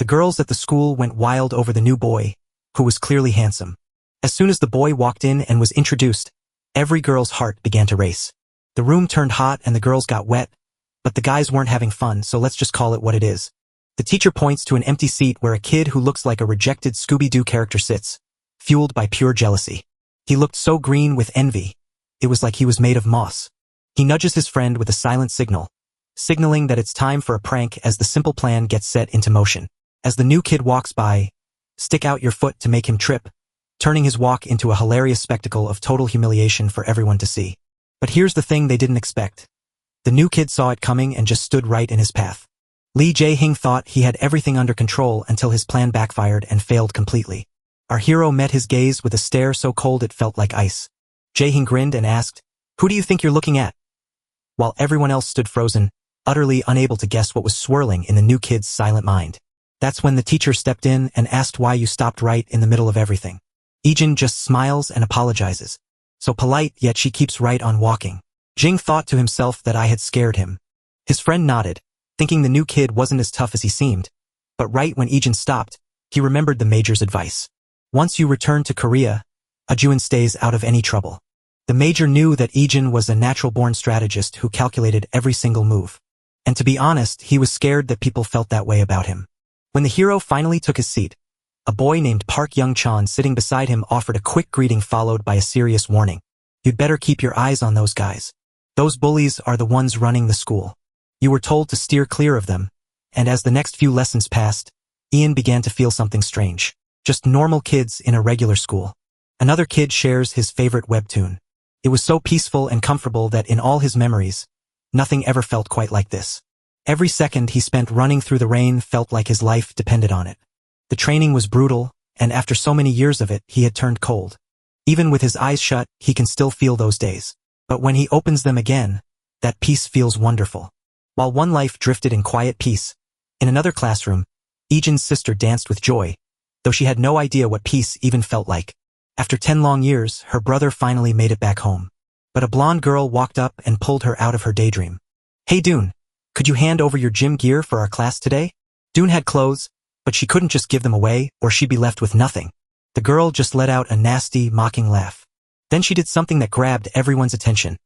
girls at the school went wild over the new boy, who was clearly handsome. As soon as the boy walked in and was introduced, every girl's heart began to race. The room turned hot and the girls got wet, but the guys weren't having fun, so let's just call it what it is. The teacher points to an empty seat where a kid who looks like a rejected Scooby-Doo character sits, fueled by pure jealousy. He looked so green with envy. It was like he was made of moss. He nudges his friend with a silent signal, signaling that it's time for a prank as the simple plan gets set into motion. As the new kid walks by, stick out your foot to make him trip, turning his walk into a hilarious spectacle of total humiliation for everyone to see. But here's the thing they didn't expect. The new kid saw it coming and just stood right in his path. Lee Jae-hing thought he had everything under control until his plan backfired and failed completely. Our hero met his gaze with a stare so cold it felt like ice. Jae-hing grinned and asked, "Who do you think you're looking at?" While everyone else stood frozen, utterly unable to guess what was swirling in the new kid's silent mind. That's when the teacher stepped in and asked why you stopped right in the middle of everything. Ijin just smiles and apologizes. So polite, yet she keeps right on walking. Jing thought to himself that I had scared him. His friend nodded, thinking the new kid wasn't as tough as he seemed. But right when Ijin stopped, he remembered the major's advice. Once you return to Korea, a Juin stays out of any trouble. The major knew that Ijin was a natural-born strategist who calculated every single move. And to be honest, he was scared that people felt that way about him. When the hero finally took his seat, a boy named Park Young-chan sitting beside him offered a quick greeting followed by a serious warning. You'd better keep your eyes on those guys. Those bullies are the ones running the school. You were told to steer clear of them, and as the next few lessons passed, Ian began to feel something strange. Just normal kids in a regular school. Another kid shares his favorite webtoon. It was so peaceful and comfortable that in all his memories, nothing ever felt quite like this. Every second he spent running through the rain felt like his life depended on it. The training was brutal, and after so many years of it, he had turned cold. Even with his eyes shut, he can still feel those days. But when he opens them again, that peace feels wonderful. While one life drifted in quiet peace, in another classroom, Ijin's sister danced with joy, though she had no idea what peace even felt like. After 10 long years, her brother finally made it back home. But a blonde girl walked up and pulled her out of her daydream. "Hey Dune, could you hand over your gym gear for our class today?" Dune had clothes, but she couldn't just give them away or she'd be left with nothing. The girl just let out a nasty, mocking laugh. Then she did something that grabbed everyone's attention.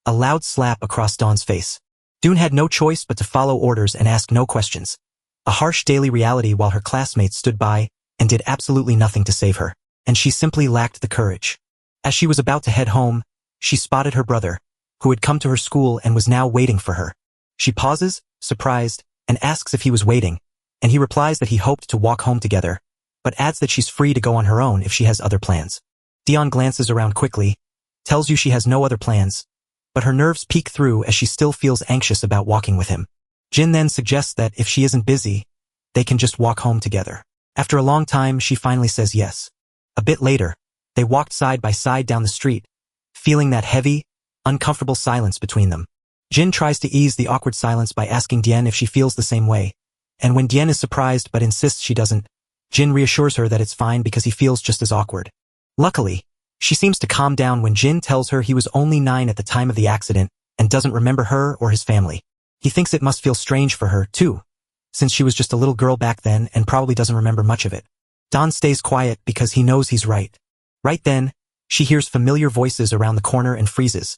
A loud slap across Dawn's face. Dune had no choice but to follow orders and ask no questions. A harsh daily reality while her classmates stood by and did absolutely nothing to save her. And she simply lacked the courage. As she was about to head home, she spotted her brother, who had come to her school and was now waiting for her. She pauses, surprised, and asks if he was waiting, and he replies that he hoped to walk home together, but adds that she's free to go on her own if she has other plans. Dion glances around quickly, tells you she has no other plans, but her nerves peek through as she still feels anxious about walking with him. Jin then suggests that if she isn't busy, they can just walk home together. After a long time, she finally says yes. A bit later, they walked side by side down the street, feeling that heavy, uncomfortable silence between them. Jin tries to ease the awkward silence by asking Dian if she feels the same way, and when Dian is surprised but insists she doesn't, Jin reassures her that it's fine because he feels just as awkward. Luckily, she seems to calm down when Jin tells her he was only 9 at the time of the accident and doesn't remember her or his family. He thinks it must feel strange for her, too, since she was just a little girl back then and probably doesn't remember much of it. Don stays quiet because he knows he's right. Right then, she hears familiar voices around the corner and freezes,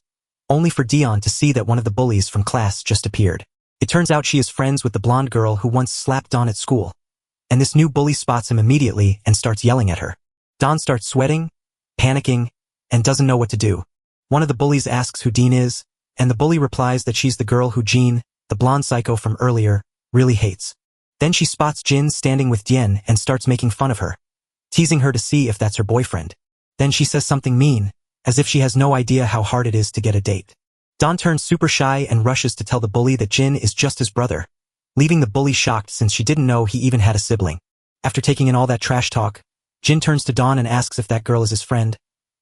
only for Dion to see that one of the bullies from class just appeared. It turns out she is friends with the blonde girl who once slapped Don at school, and this new bully spots him immediately and starts yelling at her. Don starts sweating, panicking, and doesn't know what to do. One of the bullies asks who Dean is, and the bully replies that she's the girl who Jean, the blonde psycho from earlier, really hates. Then she spots Jin standing with Dien and starts making fun of her, teasing her to see if that's her boyfriend. Then she says something mean, as if she has no idea how hard it is to get a date. Don turns super shy and rushes to tell the bully that Jin is just his brother, leaving the bully shocked since she didn't know he even had a sibling. After taking in all that trash talk, Jin turns to Don and asks if that girl is his friend,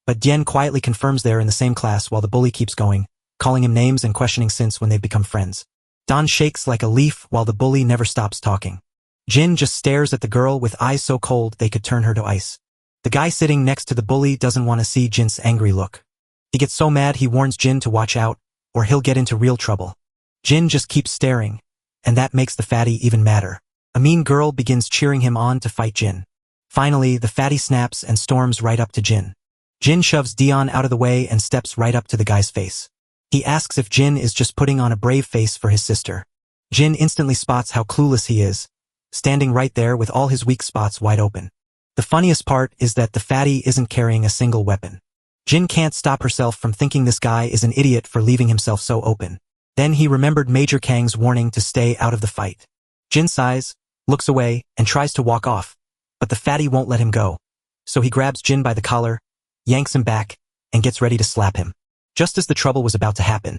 but Dien quietly confirms they're in the same class while the bully keeps going, calling him names and questioning since when they've become friends. Don shakes like a leaf while the bully never stops talking. Jin just stares at the girl with eyes so cold they could turn her to ice. The guy sitting next to the bully doesn't want to see Jin's angry look. He gets so mad he warns Jin to watch out, or he'll get into real trouble. Jin just keeps staring, and that makes the fatty even madder. A mean girl begins cheering him on to fight Jin. Finally, the fatty snaps and storms right up to Jin. Jin shoves Dion out of the way and steps right up to the guy's face. He asks if Jin is just putting on a brave face for his sister. Jin instantly spots how clueless he is, standing right there with all his weak spots wide open. The funniest part is that the fatty isn't carrying a single weapon. Jin can't stop herself from thinking this guy is an idiot for leaving himself so open. Then he remembered Major Kang's warning to stay out of the fight. Jin sighs, looks away, and tries to walk off, but the fatty won't let him go. So he grabs Jin by the collar, yanks him back, and gets ready to slap him. Just as the trouble was about to happen,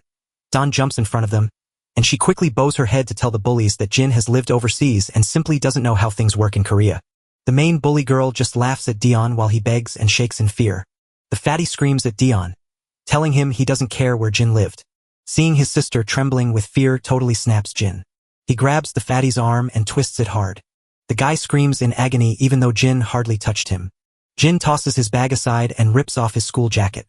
Dawn jumps in front of them, and she quickly bows her head to tell the bullies that Jin has lived overseas and simply doesn't know how things work in Korea. The main bully girl just laughs at Dion while he begs and shakes in fear. The fatty screams at Dion, telling him he doesn't care where Jin lived. Seeing his sister trembling with fear totally snaps Jin. He grabs the fatty's arm and twists it hard. The guy screams in agony even though Jin hardly touched him. Jin tosses his bag aside and rips off his school jacket.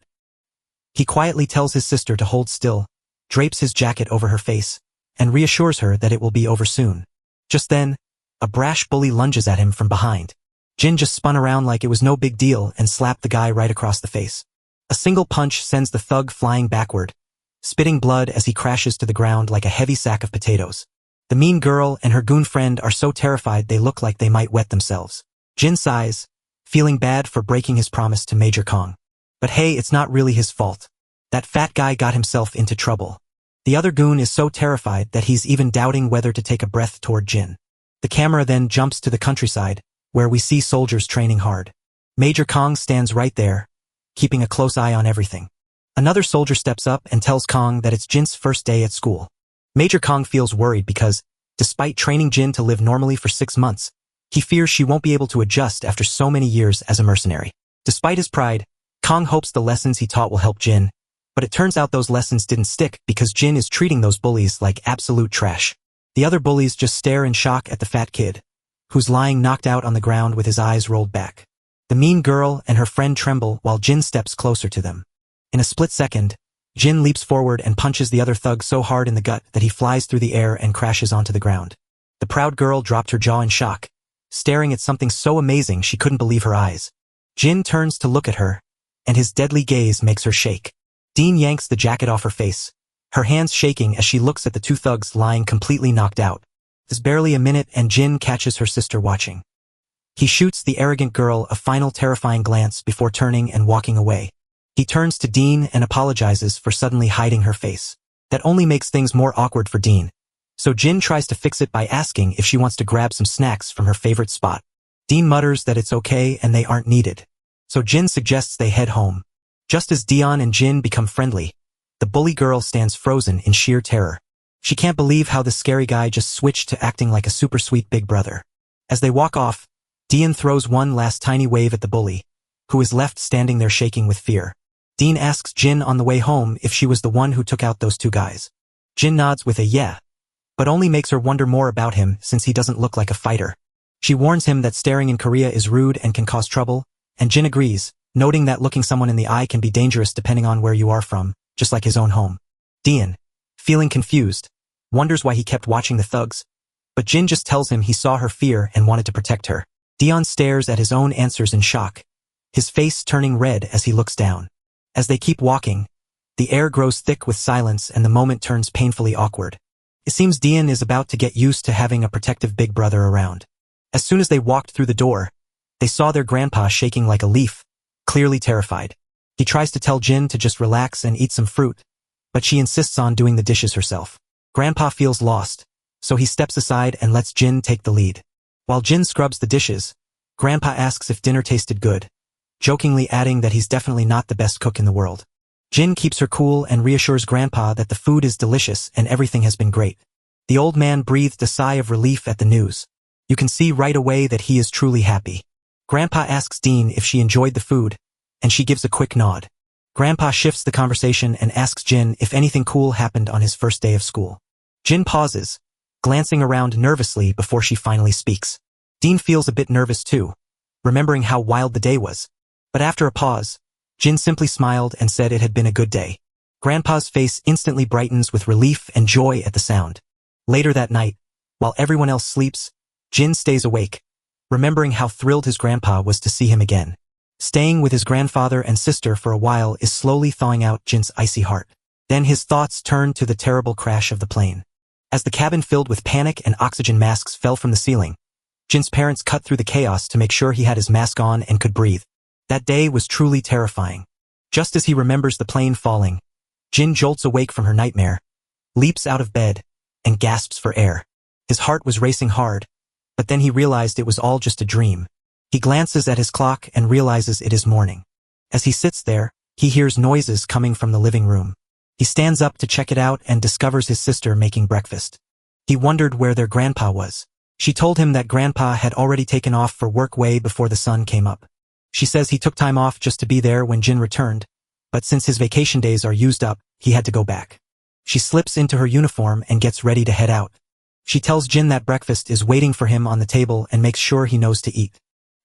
He quietly tells his sister to hold still, drapes his jacket over her face, and reassures her that it will be over soon. Just then, a brash bully lunges at him from behind. Jin just spun around like it was no big deal and slapped the guy right across the face. A single punch sends the thug flying backward, spitting blood as he crashes to the ground like a heavy sack of potatoes. The mean girl and her goon friend are so terrified they look like they might wet themselves. Jin sighs, feeling bad for breaking his promise to Major Kong. But hey, it's not really his fault. That fat guy got himself into trouble. The other goon is so terrified that he's even doubting whether to take a breath toward Jin. The camera then jumps to the countryside, where we see soldiers training hard. Major Kong stands right there, keeping a close eye on everything. Another soldier steps up and tells Kong that it's Jin's first day at school. Major Kong feels worried because, despite training Jin to live normally for 6 months, he fears she won't be able to adjust after so many years as a mercenary. Despite his pride, Kong hopes the lessons he taught will help Jin, but it turns out those lessons didn't stick because Jin is treating those bullies like absolute trash. The other bullies just stare in shock at the fat kid, who's lying knocked out on the ground with his eyes rolled back. The mean girl and her friend tremble while Jin steps closer to them. In a split second, Jin leaps forward and punches the other thug so hard in the gut that he flies through the air and crashes onto the ground. The proud girl dropped her jaw in shock, staring at something so amazing she couldn't believe her eyes. Jin turns to look at her, and his deadly gaze makes her shake. Dean yanks the jacket off her face, her hands shaking as she looks at the two thugs lying completely knocked out. It's barely a minute and Jin catches her sister watching. He shoots the arrogant girl a final terrifying glance before turning and walking away. He turns to Dean and apologizes for suddenly hiding her face. That only makes things more awkward for Dean. So Jin tries to fix it by asking if she wants to grab some snacks from her favorite spot. Dean mutters that it's okay and they aren't needed. So Jin suggests they head home. Just as Dion and Jin become friendly, the bully girl stands frozen in sheer terror. She can't believe how the scary guy just switched to acting like a super sweet big brother. As they walk off, Dion throws one last tiny wave at the bully, who is left standing there shaking with fear. Dean asks Jin on the way home if she was the one who took out those two guys. Jin nods with a yeah, but only makes her wonder more about him since he doesn't look like a fighter. She warns him that staring in Korea is rude and can cause trouble, and Jin agrees, noting that looking someone in the eye can be dangerous depending on where you are from, just like his own home. Dion, feeling confused, wonders why he kept watching the thugs, but Jin just tells him he saw her fear and wanted to protect her. Dion stares at his own answers in shock, his face turning red as he looks down. As they keep walking, the air grows thick with silence and the moment turns painfully awkward. It seems Dion is about to get used to having a protective big brother around. As soon as they walked through the door, they saw their grandpa shaking like a leaf, clearly terrified. He tries to tell Jin to just relax and eat some fruit, but she insists on doing the dishes herself. Grandpa feels lost, so he steps aside and lets Jin take the lead. While Jin scrubs the dishes, Grandpa asks if dinner tasted good, jokingly adding that he's definitely not the best cook in the world. Jin keeps her cool and reassures Grandpa that the food is delicious and everything has been great. The old man breathed a sigh of relief at the news. You can see right away that he is truly happy. Grandpa asks Dean if she enjoyed the food, and she gives a quick nod. Grandpa shifts the conversation and asks Jin if anything cool happened on his first day of school. Jin pauses, glancing around nervously before she finally speaks. Dean feels a bit nervous too, remembering how wild the day was. But after a pause, Jin simply smiled and said it had been a good day. Grandpa's face instantly brightens with relief and joy at the sound. Later that night, while everyone else sleeps, Jin stays awake, remembering how thrilled his grandpa was to see him again. Staying with his grandfather and sister for a while is slowly thawing out Jin's icy heart. Then his thoughts turn to the terrible crash of the plane. As the cabin filled with panic and oxygen masks fell from the ceiling, Jin's parents cut through the chaos to make sure he had his mask on and could breathe. That day was truly terrifying. Just as he remembers the plane falling, Jin jolts awake from her nightmare, leaps out of bed, and gasps for air. His heart was racing hard, but then he realized it was all just a dream. He glances at his clock and realizes it is morning. As he sits there, he hears noises coming from the living room. He stands up to check it out and discovers his sister making breakfast. He wondered where their grandpa was. She told him that grandpa had already taken off for work way before the sun came up. She says he took time off just to be there when Jin returned, but since his vacation days are used up, he had to go back. She slips into her uniform and gets ready to head out. She tells Jin that breakfast is waiting for him on the table and makes sure he knows to eat.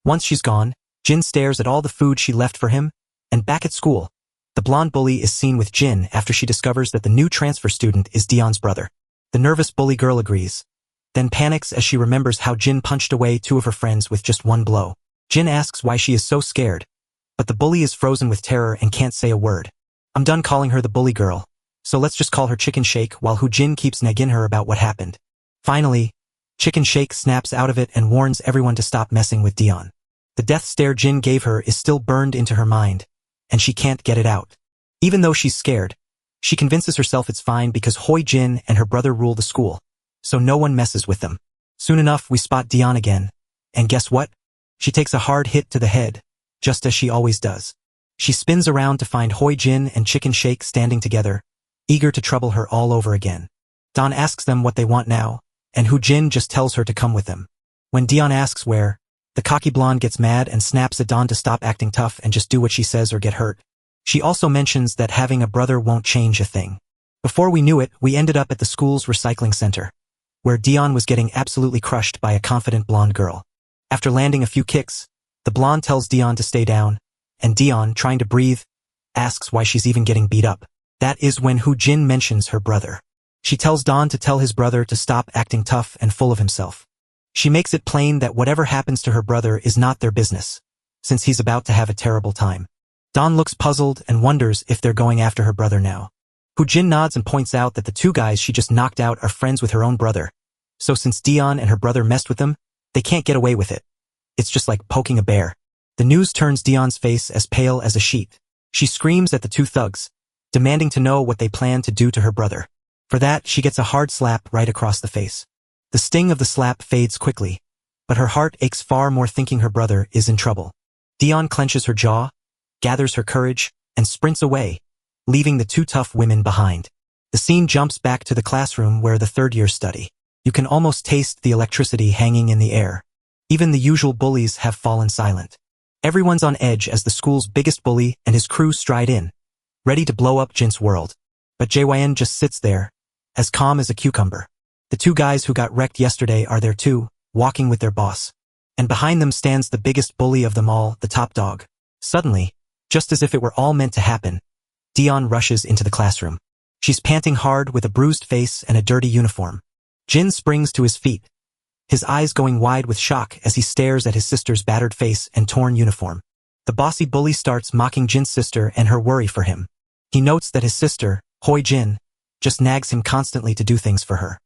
Once she's gone, Jin stares at all the food she left for him, and back at school, the blonde bully is seen with Jin after she discovers that the new transfer student is Dion's brother. The nervous bully girl agrees, then panics as she remembers how Jin punched away two of her friends with just one blow. Jin asks why she is so scared, but the bully is frozen with terror and can't say a word. I'm done calling her the bully girl, so let's just call her Chicken Shake while Jin keeps nagging her about what happened. Finally, Chicken Shake snaps out of it and warns everyone to stop messing with Dion. The death stare Jin gave her is still burned into her mind, and she can't get it out. Even though she's scared, she convinces herself it's fine because Jin and her brother rule the school, so no one messes with them. Soon enough, we spot Dion again, and guess what? She takes a hard hit to the head, just as she always does. She spins around to find Jin and Chicken Shake standing together, eager to trouble her all over again. Don asks them what they want now, and Jin just tells her to come with them. When Dion asks where, the cocky blonde gets mad and snaps at Don to stop acting tough and just do what she says or get hurt. She also mentions that having a brother won't change a thing. Before we knew it, we ended up at the school's recycling center, where Dion was getting absolutely crushed by a confident blonde girl. After landing a few kicks, the blonde tells Dion to stay down, and Dion, trying to breathe, asks why she's even getting beat up. That is when Jin mentions her brother. She tells Don to tell his brother to stop acting tough and full of himself. She makes it plain that whatever happens to her brother is not their business, since he's about to have a terrible time. Don looks puzzled and wonders if they're going after her brother now. Jin nods and points out that the two guys she just knocked out are friends with her own brother, so since Dion and her brother messed with them, they can't get away with it. It's just like poking a bear. The news turns Dion's face as pale as a sheet. She screams at the two thugs, demanding to know what they plan to do to her brother. For that, she gets a hard slap right across the face. The sting of the slap fades quickly, but her heart aches far more thinking her brother is in trouble. Dion clenches her jaw, gathers her courage, and sprints away, leaving the two tough women behind. The scene jumps back to the classroom where the third years study. You can almost taste the electricity hanging in the air. Even the usual bullies have fallen silent. Everyone's on edge as the school's biggest bully and his crew stride in, ready to blow up Jin's world. But JYN just sits there, as calm as a cucumber. The two guys who got wrecked yesterday are there too, walking with their boss. And behind them stands the biggest bully of them all, the top dog. Suddenly, just as if it were all meant to happen, Dion rushes into the classroom. She's panting hard with a bruised face and a dirty uniform. Jin springs to his feet, his eyes going wide with shock as he stares at his sister's battered face and torn uniform. The bossy bully starts mocking Jin's sister and her worry for him. He notes that his sister, Jin, just nags him constantly to do things for her.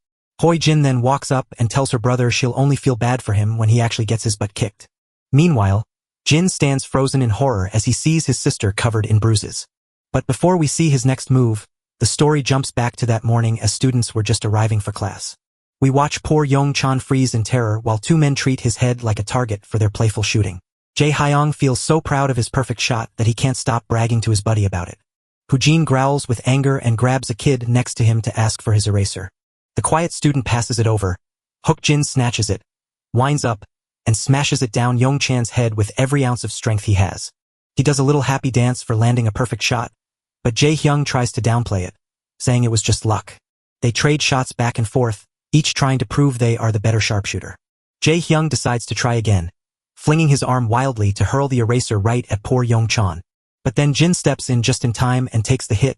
Jin then walks up and tells her brother she'll only feel bad for him when he actually gets his butt kicked. Meanwhile, Jin stands frozen in horror as he sees his sister covered in bruises. But before we see his next move, the story jumps back to that morning as students were just arriving for class. We watch poor Yong-chan freeze in terror while two men treat his head like a target for their playful shooting. Jae-hyung feels so proud of his perfect shot that he can't stop bragging to his buddy about it. Jin growls with anger and grabs a kid next to him to ask for his eraser. The quiet student passes it over. Jin snatches it, winds up, and smashes it down Yong-chan's head with every ounce of strength he has. He does a little happy dance for landing a perfect shot, but Jae-hyung tries to downplay it, saying it was just luck. They trade shots back and forth, each trying to prove they are the better sharpshooter. Jae-hyung decides to try again, flinging his arm wildly to hurl the eraser right at poor Yong-chan. But then Jin steps in just in time and takes the hit,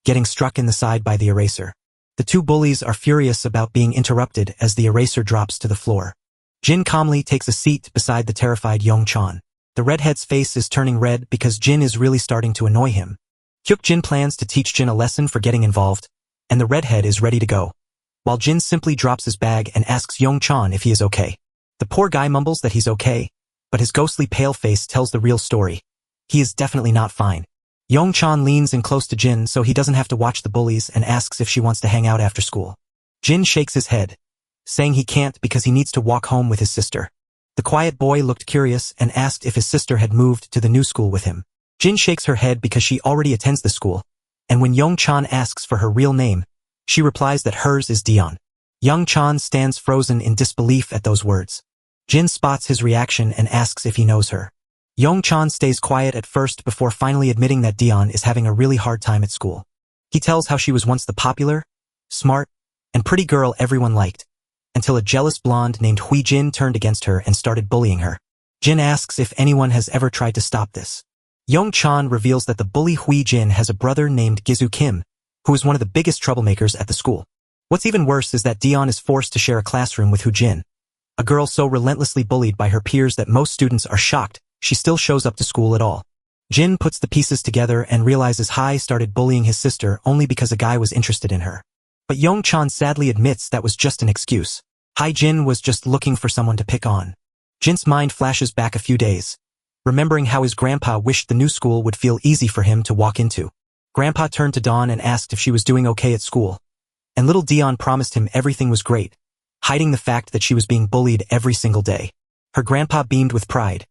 getting struck in the side by the eraser. The two bullies are furious about being interrupted as the eraser drops to the floor. Jin calmly takes a seat beside the terrified Yong-chan. The redhead's face is turning red because Jin is really starting to annoy him. Hyuk-jin plans to teach Jin a lesson for getting involved, and the redhead is ready to go, while Jin simply drops his bag and asks Yong-chan if he is okay. The poor guy mumbles that he's okay, but his ghostly pale face tells the real story. He is definitely not fine. Yong-chan leans in close to Jin so he doesn't have to watch the bullies and asks if she wants to hang out after school. Jin shakes his head, saying he can't because he needs to walk home with his sister. The quiet boy looked curious and asked if his sister had moved to the new school with him. Jin shakes her head because she already attends the school, and when Yong-chan asks for her real name, she replies that hers is Dion. Yong-chan stands frozen in disbelief at those words. Jin spots his reaction and asks if he knows her. Yong-chan stays quiet at first before finally admitting that Dion is having a really hard time at school. He tells how she was once the popular, smart, and pretty girl everyone liked, until a jealous blonde named Hui-jin turned against her and started bullying her. Jin asks if anyone has ever tried to stop this. Yong-chan reveals that the bully Hui-jin has a brother named Gizu Kim, who is one of the biggest troublemakers at the school. What's even worse is that Dion is forced to share a classroom with Hui-jin, a girl so relentlessly bullied by her peers that most students are shocked she still shows up to school at all. Jin puts the pieces together and realizes Hai started bullying his sister only because a guy was interested in her. But Yong-chan sadly admits that was just an excuse. Hai-jin was just looking for someone to pick on. Jin's mind flashes back a few days, remembering how his grandpa wished the new school would feel easy for him to walk into. Grandpa turned to Dawn and asked if she was doing okay at school, and little Dion promised him everything was great, hiding the fact that she was being bullied every single day. Her grandpa beamed with pride,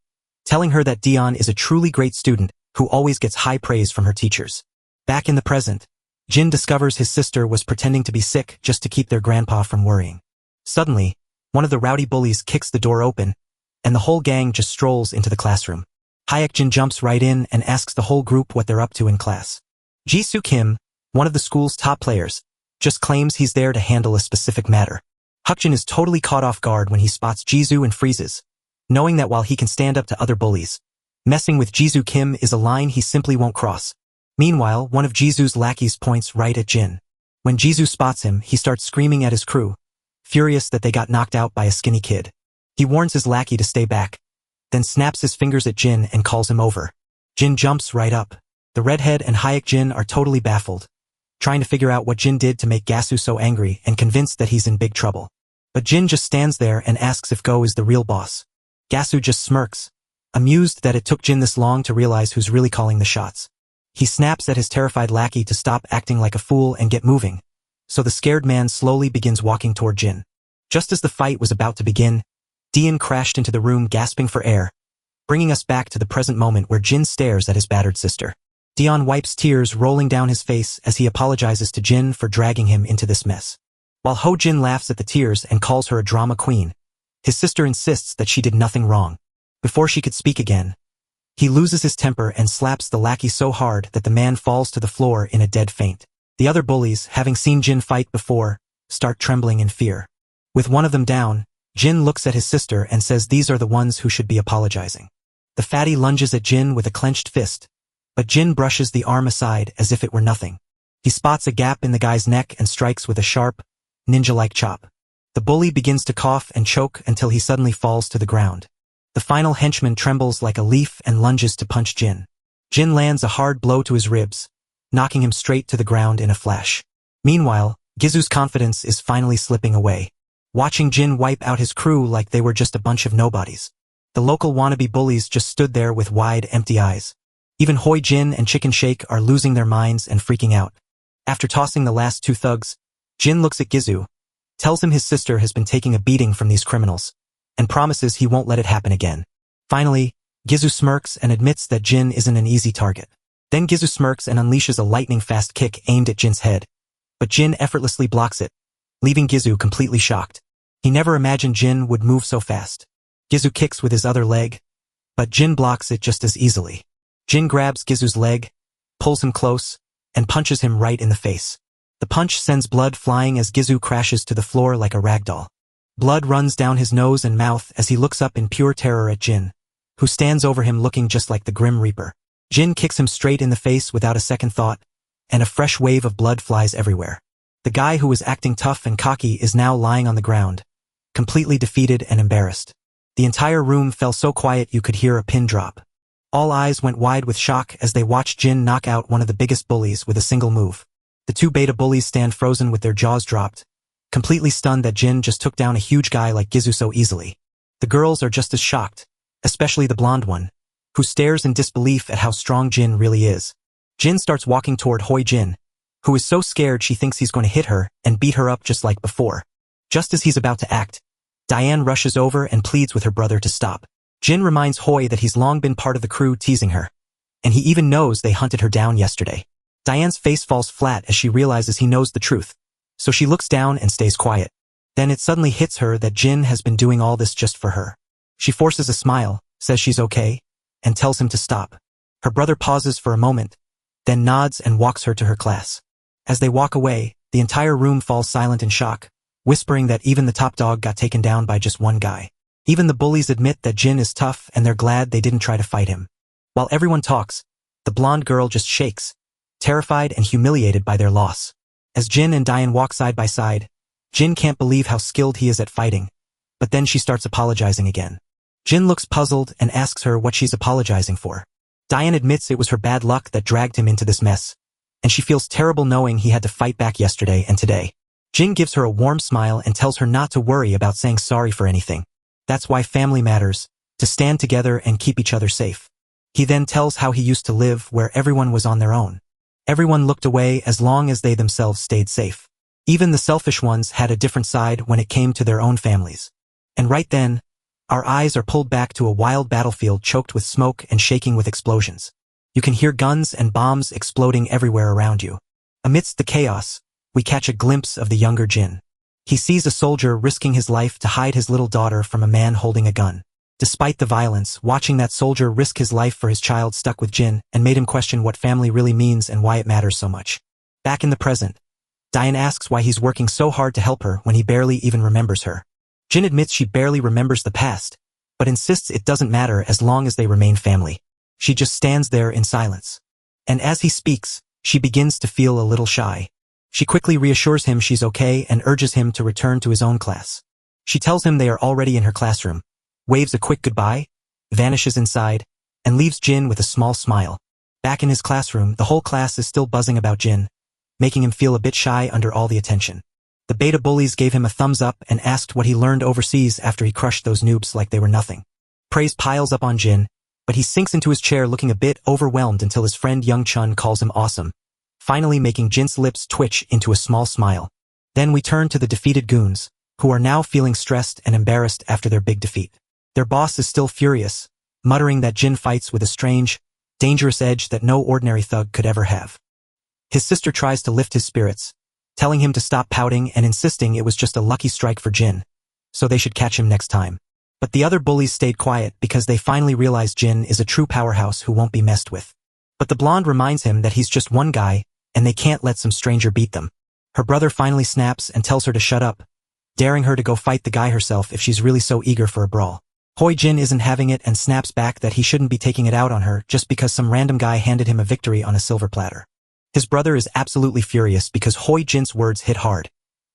telling her that Dion is a truly great student who always gets high praise from her teachers. Back in the present, Jin discovers his sister was pretending to be sick just to keep their grandpa from worrying. Suddenly, one of the rowdy bullies kicks the door open, and the whole gang just strolls into the classroom. Hyuk-jin jumps right in and asks the whole group what they're up to in class. Jisoo Kim, one of the school's top players, just claims he's there to handle a specific matter. Hyuk-jin is totally caught off guard when he spots Jisoo and freezes, knowing that while he can stand up to other bullies, messing with Jisoo Kim is a line he simply won't cross. Meanwhile, one of Jisoo's lackeys points right at Jin. When Jisoo spots him, he starts screaming at his crew, furious that they got knocked out by a skinny kid. He warns his lackey to stay back, then snaps his fingers at Jin and calls him over. Jin jumps right up. The redhead and Hyuk-jin are totally baffled, trying to figure out what Jin did to make Gasu so angry and convinced that he's in big trouble. But Jin just stands there and asks if Go is the real boss. Gasu just smirks, amused that it took Jin this long to realize who's really calling the shots. He snaps at his terrified lackey to stop acting like a fool and get moving, so the scared man slowly begins walking toward Jin. Just as the fight was about to begin, Dion crashed into the room gasping for air, bringing us back to the present moment where Jin stares at his battered sister. Dion wipes tears rolling down his face as he apologizes to Jin for dragging him into this mess. While Ho-jin laughs at the tears and calls her a drama queen, his sister insists that she did nothing wrong. Before she could speak again, he loses his temper and slaps the lackey so hard that the man falls to the floor in a dead faint. The other bullies, having seen Jin fight before, start trembling in fear. With one of them down, Jin looks at his sister and says these are the ones who should be apologizing. The fatty lunges at Jin with a clenched fist, but Jin brushes the arm aside as if it were nothing. He spots a gap in the guy's neck and strikes with a sharp, ninja-like chop. The bully begins to cough and choke until he suddenly falls to the ground. The final henchman trembles like a leaf and lunges to punch Jin. Jin lands a hard blow to his ribs, knocking him straight to the ground in a flash. Meanwhile, Gizu's confidence is finally slipping away, watching Jin wipe out his crew like they were just a bunch of nobodies. The local wannabe bullies just stood there with wide, empty eyes. Even Hoi-jin and Chicken Shake are losing their minds and freaking out. After tossing the last two thugs, Jin looks at Gizu, tells him his sister has been taking a beating from these criminals, and promises he won't let it happen again. Finally, Gizu smirks and admits that Jin isn't an easy target. Then Gizu smirks and unleashes a lightning-fast kick aimed at Jin's head, but Jin effortlessly blocks it, leaving Gizu completely shocked. He never imagined Jin would move so fast. Gizu kicks with his other leg, but Jin blocks it just as easily. Jin grabs Gizu's leg, pulls him close, and punches him right in the face. The punch sends blood flying as Gizu crashes to the floor like a ragdoll. Blood runs down his nose and mouth as he looks up in pure terror at Jin, who stands over him looking just like the Grim Reaper. Jin kicks him straight in the face without a second thought, and a fresh wave of blood flies everywhere. The guy who was acting tough and cocky is now lying on the ground, completely defeated and embarrassed. The entire room fell so quiet you could hear a pin drop. All eyes went wide with shock as they watched Jin knock out one of the biggest bullies with a single move. The two beta bullies stand frozen with their jaws dropped, completely stunned that Jin just took down a huge guy like Gizu so easily. The girls are just as shocked, especially the blonde one, who stares in disbelief at how strong Jin really is. Jin starts walking toward Hoi Jin, who is so scared she thinks he's going to hit her and beat her up just like before. Just as he's about to act, Diane rushes over and pleads with her brother to stop. Jin reminds Hoi that he's long been part of the crew teasing her, and he even knows they hunted her down yesterday. Diane's face falls flat as she realizes he knows the truth, so she looks down and stays quiet. Then it suddenly hits her that Jin has been doing all this just for her. She forces a smile, says she's okay, and tells him to stop. Her brother pauses for a moment, then nods and walks her to her class. As they walk away, the entire room falls silent in shock, whispering that even the top dog got taken down by just one guy. Even the bullies admit that Jin is tough and they're glad they didn't try to fight him. While everyone talks, the blonde girl just shakes, terrified and humiliated by their loss. As Jin and Diane walk side by side, Jin can't believe how skilled he is at fighting, but then she starts apologizing again. Jin looks puzzled and asks her what she's apologizing for. Diane admits it was her bad luck that dragged him into this mess, and she feels terrible knowing he had to fight back yesterday and today. Jin gives her a warm smile and tells her not to worry about saying sorry for anything. That's why family matters, to stand together and keep each other safe. He then tells how he used to live where everyone was on their own. Everyone looked away as long as they themselves stayed safe. Even the selfish ones had a different side when it came to their own families. And right then, our eyes are pulled back to a wild battlefield choked with smoke and shaking with explosions. You can hear guns and bombs exploding everywhere around you. Amidst the chaos, we catch a glimpse of the younger Jin. He sees a soldier risking his life to hide his little daughter from a man holding a gun. Despite the violence, watching that soldier risk his life for his child stuck with Jin and made him question what family really means and why it matters so much. Back in the present, Diane asks why he's working so hard to help her when he barely even remembers her. Jin admits she barely remembers the past, but insists it doesn't matter as long as they remain family. She just stands there in silence. And as he speaks, she begins to feel a little shy. She quickly reassures him she's okay and urges him to return to his own class. She tells him they are already in her classroom, waves a quick goodbye, vanishes inside, and leaves Jin with a small smile. Back in his classroom, the whole class is still buzzing about Jin, making him feel a bit shy under all the attention. The beta bullies gave him a thumbs up and asked what he learned overseas after he crushed those noobs like they were nothing. Praise piles up on Jin, but he sinks into his chair looking a bit overwhelmed until his friend Young Chun calls him awesome, finally making Jin's lips twitch into a small smile. Then we turn to the defeated goons, who are now feeling stressed and embarrassed after their big defeat. Their boss is still furious, muttering that Jin fights with a strange, dangerous edge that no ordinary thug could ever have. His sister tries to lift his spirits, telling him to stop pouting and insisting it was just a lucky strike for Jin, so they should catch him next time. But the other bullies stayed quiet because they finally realized Jin is a true powerhouse who won't be messed with. But the blonde reminds him that he's just one guy, and they can't let some stranger beat them. Her brother finally snaps and tells her to shut up, daring her to go fight the guy herself if she's really so eager for a brawl. Hoi Jin isn't having it and snaps back that he shouldn't be taking it out on her just because some random guy handed him a victory on a silver platter. His brother is absolutely furious because Hoi Jin's words hit hard,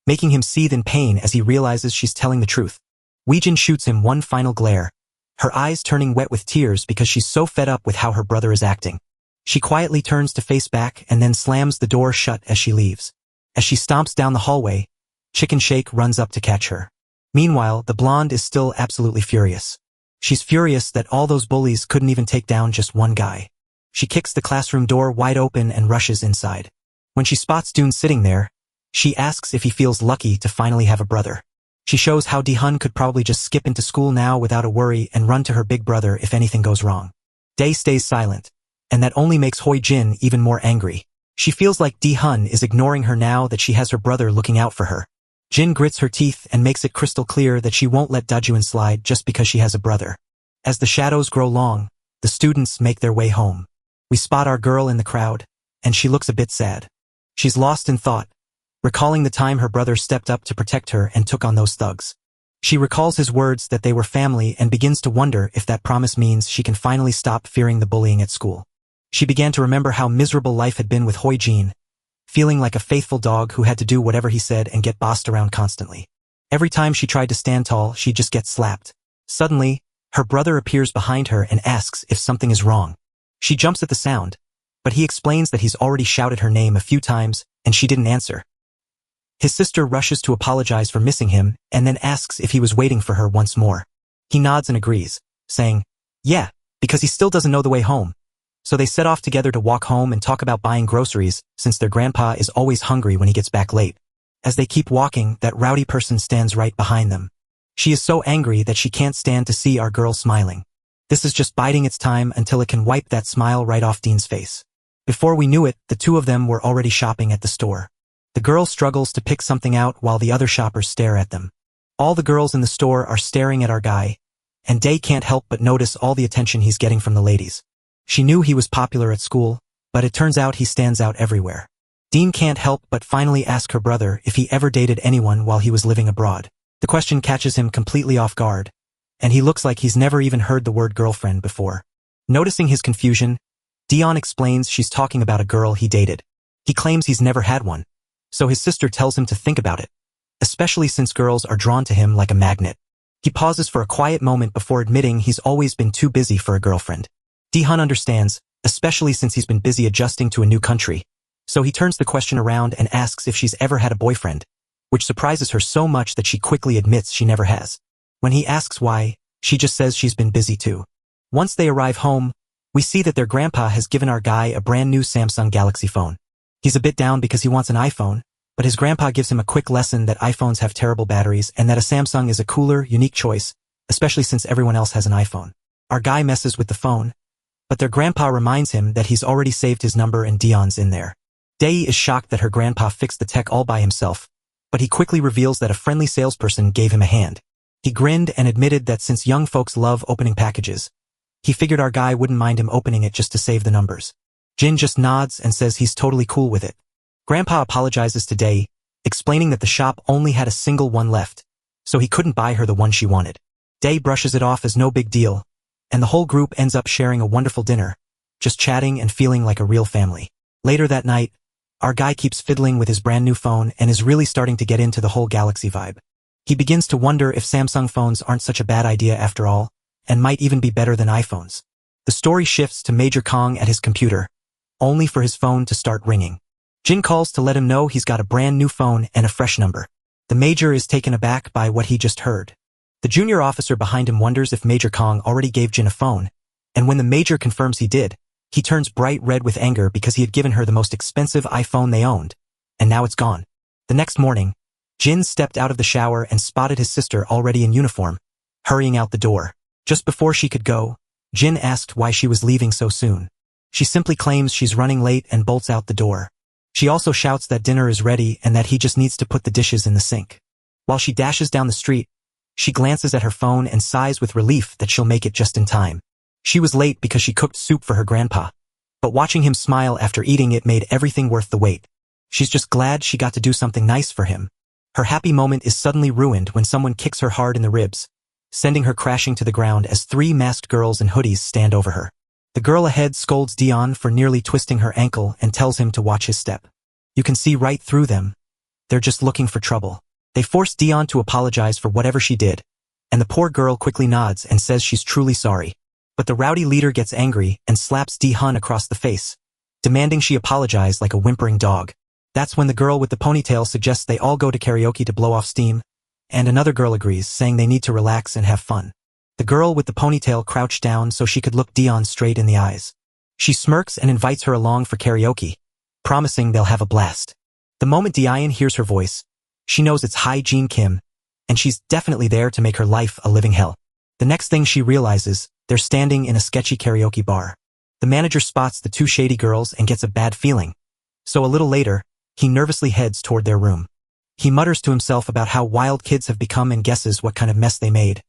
making him seethe in pain as he realizes she's telling the truth. Wei Jin shoots him one final glare, her eyes turning wet with tears because she's so fed up with how her brother is acting. She quietly turns to face back and then slams the door shut as she leaves. As she stomps down the hallway, Chicken Shake runs up to catch her. Meanwhile, the blonde is still absolutely furious. She's furious that all those bullies couldn't even take down just one guy. She kicks the classroom door wide open and rushes inside. When she spots Dune sitting there, she asks if he feels lucky to finally have a brother. She shows how Dihun could probably just skip into school now without a worry and run to her big brother if anything goes wrong. Day stays silent, and that only makes Hoi Jin even more angry. She feels like Dihun is ignoring her now that she has her brother looking out for her. Jin grits her teeth and makes it crystal clear that she won't let Dajuan slide just because she has a brother. As the shadows grow long, the students make their way home. We spot our girl in the crowd, and she looks a bit sad. She's lost in thought, recalling the time her brother stepped up to protect her and took on those thugs. She recalls his words that they were family and begins to wonder if that promise means she can finally stop fearing the bullying at school. She began to remember how miserable life had been with Hoi Jin, feeling like a faithful dog who had to do whatever he said and get bossed around constantly. Every time she tried to stand tall, she'd just get slapped. Suddenly, her brother appears behind her and asks if something is wrong. She jumps at the sound, but he explains that he's already shouted her name a few times and she didn't answer. His sister rushes to apologize for missing him and then asks if he was waiting for her once more. He nods and agrees, saying, "Yeah, because he still doesn't know the way home." So they set off together to walk home and talk about buying groceries since their grandpa is always hungry when he gets back late. As they keep walking, that rowdy person stands right behind them. She is so angry that she can't stand to see our girl smiling. This is just biding its time until it can wipe that smile right off Dean's face. Before we knew it, the two of them were already shopping at the store. The girl struggles to pick something out while the other shoppers stare at them. All the girls in the store are staring at our guy, and Day can't help but notice all the attention he's getting from the ladies. She knew he was popular at school, but it turns out he stands out everywhere. Dean can't help but finally ask her brother if he ever dated anyone while he was living abroad. The question catches him completely off guard, and he looks like he's never even heard the word girlfriend before. Noticing his confusion, Dion explains she's talking about a girl he dated. He claims he's never had one, so his sister tells him to think about it, especially since girls are drawn to him like a magnet. He pauses for a quiet moment before admitting he's always been too busy for a girlfriend. Dihun understands, especially since he's been busy adjusting to a new country, so he turns the question around and asks if she's ever had a boyfriend, which surprises her so much that she quickly admits she never has. When he asks why, she just says she's been busy too. Once they arrive home, we see that their grandpa has given our guy a brand new Samsung Galaxy phone. He's a bit down because he wants an iPhone, but his grandpa gives him a quick lesson that iPhones have terrible batteries and that a Samsung is a cooler, unique choice, especially since everyone else has an iPhone. Our guy messes with the phone, but their grandpa reminds him that he's already saved his number and Dion's in there. Day is shocked that her grandpa fixed the tech all by himself, but he quickly reveals that a friendly salesperson gave him a hand. He grinned and admitted that since young folks love opening packages, he figured our guy wouldn't mind him opening it just to save the numbers. Jin just nods and says he's totally cool with it. Grandpa apologizes to Day, explaining that the shop only had a single one left, so he couldn't buy her the one she wanted. Day brushes it off as no big deal, and the whole group ends up sharing a wonderful dinner, just chatting and feeling like a real family. Later that night, our guy keeps fiddling with his brand new phone and is really starting to get into the whole Galaxy vibe. He begins to wonder if Samsung phones aren't such a bad idea after all, and might even be better than iPhones. The story shifts to Major Kong at his computer, only for his phone to start ringing. Jin calls to let him know he's got a brand new phone and a fresh number. The Major is taken aback by what he just heard. The junior officer behind him wonders if Major Kong already gave Jin a phone, and when the Major confirms he did, he turns bright red with anger because he had given her the most expensive iPhone they owned, and now it's gone. The next morning, Jin stepped out of the shower and spotted his sister already in uniform, hurrying out the door. Just before she could go, Jin asked why she was leaving so soon. She simply claims she's running late and bolts out the door. She also shouts that dinner is ready and that he just needs to put the dishes in the sink. While she dashes down the street, she glances at her phone and sighs with relief that she'll make it just in time. She was late because she cooked soup for her grandpa, but watching him smile after eating it made everything worth the wait. She's just glad she got to do something nice for him. Her happy moment is suddenly ruined when someone kicks her hard in the ribs, sending her crashing to the ground as three masked girls in hoodies stand over her. The girl ahead scolds Dion for nearly twisting her ankle and tells him to watch his step. You can see right through them. They're just looking for trouble. They force Dion to apologize for whatever she did, and the poor girl quickly nods and says she's truly sorry. But the rowdy leader gets angry and slaps Dihun across the face, demanding she apologize like a whimpering dog. That's when the girl with the ponytail suggests they all go to karaoke to blow off steam, and another girl agrees, saying they need to relax and have fun. The girl with the ponytail crouched down so she could look Dion straight in the eyes. She smirks and invites her along for karaoke, promising they'll have a blast. The moment Dion hears her voice, she knows it's Hai Jean Kim, and she's definitely there to make her life a living hell. The next thing she realizes, they're standing in a sketchy karaoke bar. The manager spots the two shady girls and gets a bad feeling, so a little later, he nervously heads toward their room. He mutters to himself about how wild kids have become and guesses what kind of mess they made,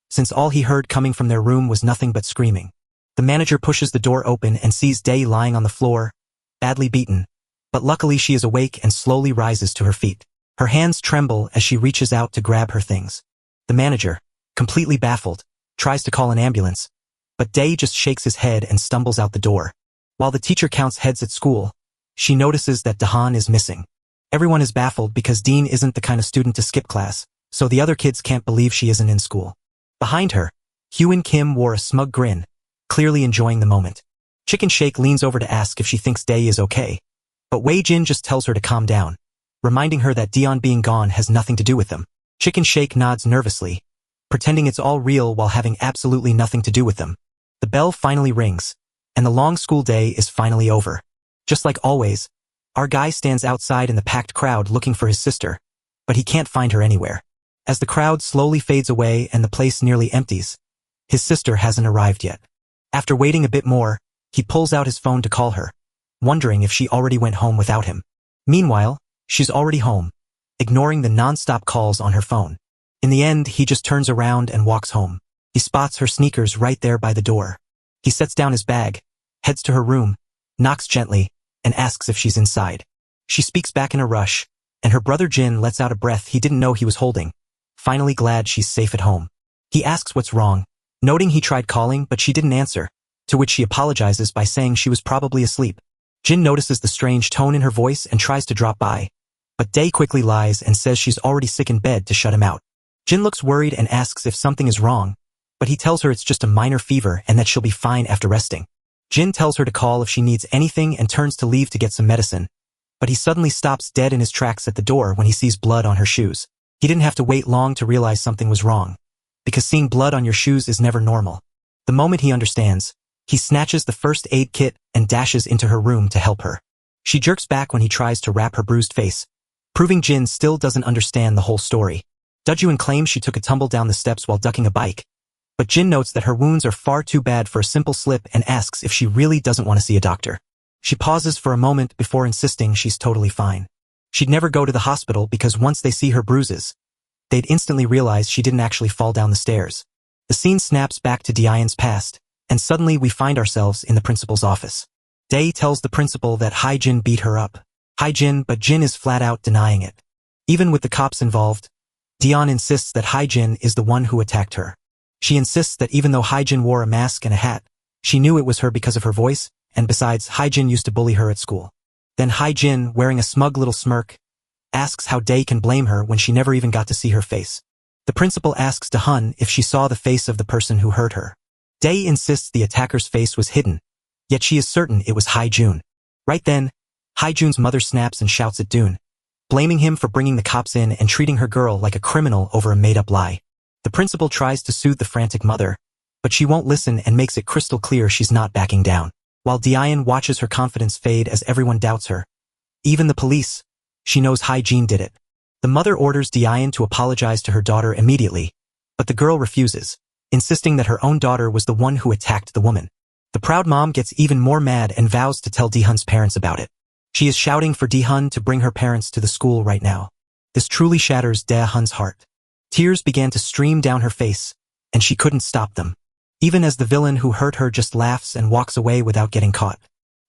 since all he heard coming from their room was nothing but screaming. The manager pushes the door open and sees Day lying on the floor, badly beaten, but luckily she is awake and slowly rises to her feet. Her hands tremble as she reaches out to grab her things. The manager, completely baffled, tries to call an ambulance, but Day just shakes his head and stumbles out the door. While the teacher counts heads at school, she notices that Dahan is missing. Everyone is baffled because Dean isn't the kind of student to skip class, so the other kids can't believe she isn't in school. Behind her, Hyun Kim wore a smug grin, clearly enjoying the moment. Chicken Shake leans over to ask if she thinks Dae is okay, but Wei Jin just tells her to calm down, reminding her that Dion being gone has nothing to do with them. Chicken Shake nods nervously, pretending it's all real while having absolutely nothing to do with them. The bell finally rings, and the long school day is finally over. Just like always, our guy stands outside in the packed crowd looking for his sister, but he can't find her anywhere. As the crowd slowly fades away and the place nearly empties, his sister hasn't arrived yet. After waiting a bit more, he pulls out his phone to call her, wondering if she already went home without him. Meanwhile, she's already home, ignoring the non-stop calls on her phone. In the end, he just turns around and walks home. He spots her sneakers right there by the door. He sets down his bag, heads to her room, knocks gently, and asks if she's inside. She speaks back in a rush, and her brother Jin lets out a breath he didn't know he was holding, finally glad she's safe at home. He asks what's wrong, noting he tried calling but she didn't answer, to which she apologizes by saying she was probably asleep. Jin notices the strange tone in her voice and tries to drop by, but Dae quickly lies and says she's already sick in bed to shut him out. Jin looks worried and asks if something is wrong, but he tells her it's just a minor fever and that she'll be fine after resting. Jin tells her to call if she needs anything and turns to leave to get some medicine, but he suddenly stops dead in his tracks at the door when he sees blood on her shoes. He didn't have to wait long to realize something was wrong, because seeing blood on your shoes is never normal. The moment he understands, he snatches the first aid kit and dashes into her room to help her. She jerks back when he tries to wrap her bruised face, proving Jin still doesn't understand the whole story. Dujun claims she took a tumble down the steps while ducking a bike, but Jin notes that her wounds are far too bad for a simple slip and asks if she really doesn't want to see a doctor. She pauses for a moment before insisting she's totally fine. She'd never go to the hospital because once they see her bruises, they'd instantly realize she didn't actually fall down the stairs. The scene snaps back to Dian's past, and suddenly we find ourselves in the principal's office. Dae tells the principal that Jin beat her up. But Jin is flat out denying it. Even with the cops involved, Dion insists that Jin is the one who attacked her. She insists that even though Jin wore a mask and a hat, she knew it was her because of her voice, and besides, Jin used to bully her at school. Then Jin, wearing a smug little smirk, asks how Dae can blame her when she never even got to see her face. The principal asks Dahun if she saw the face of the person who hurt her. Dae insists the attacker's face was hidden, yet she is certain it was Jun. Right then, Jun's mother snaps and shouts at Dune, blaming him for bringing the cops in and treating her girl like a criminal over a made-up lie. The principal tries to soothe the frantic mother, but she won't listen and makes it crystal clear she's not backing down. While Dian watches her confidence fade as everyone doubts her, even the police, she knows Jin did it. The mother orders Dian to apologize to her daughter immediately, but the girl refuses, insisting that her own daughter was the one who attacked the woman. The proud mom gets even more mad and vows to tell Dihun's parents about it. She is shouting for Dihun to bring her parents to the school right now. This truly shatters Dihun's heart. Tears began to stream down her face, and she couldn't stop them, even as the villain who hurt her just laughs and walks away without getting caught.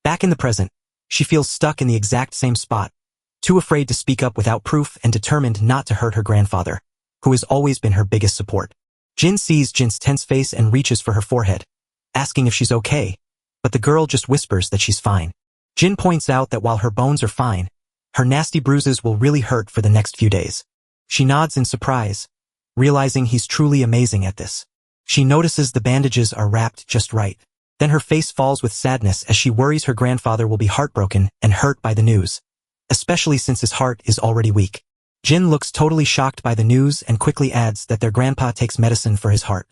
Back in the present, she feels stuck in the exact same spot, too afraid to speak up without proof and determined not to hurt her grandfather, who has always been her biggest support. Jin sees Jin's tense face and reaches for her forehead, asking if she's okay, but the girl just whispers that she's fine. Jin points out that while her bones are fine, her nasty bruises will really hurt for the next few days. She nods in surprise, realizing he's truly amazing at this. She notices the bandages are wrapped just right. Then her face falls with sadness as she worries her grandfather will be heartbroken and hurt by the news, especially since his heart is already weak. Jin looks totally shocked by the news and quickly adds that their grandpa takes medicine for his heart.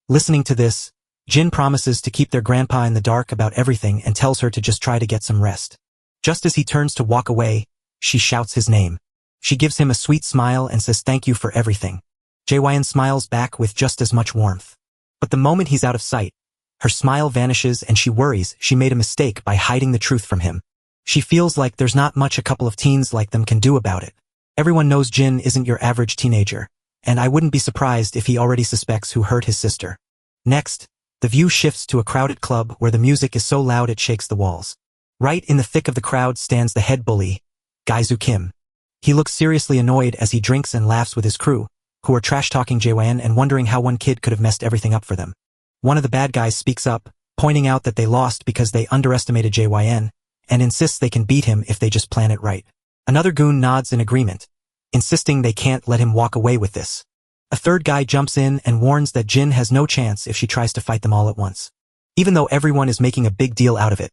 Listening to this, Jin promises to keep their grandpa in the dark about everything and tells her to just try to get some rest. Just as he turns to walk away, she shouts his name. She gives him a sweet smile and says thank you for everything. Jyn smiles back with just as much warmth. But the moment he's out of sight, her smile vanishes and she worries she made a mistake by hiding the truth from him. She feels like there's not much a couple of teens like them can do about it. Everyone knows Jin isn't your average teenager, and I wouldn't be surprised if he already suspects who hurt his sister. Next, the view shifts to a crowded club where the music is so loud it shakes the walls. Right in the thick of the crowd stands the head bully, Gaizu Kim. He looks seriously annoyed as he drinks and laughs with his crew, who are trash-talking Jyn and wondering how one kid could have messed everything up for them. One of the bad guys speaks up, pointing out that they lost because they underestimated Jyn, and insists they can beat him if they just plan it right. Another goon nods in agreement, insisting they can't let him walk away with this. A third guy jumps in and warns that Jin has no chance if she tries to fight them all at once. Even though everyone is making a big deal out of it,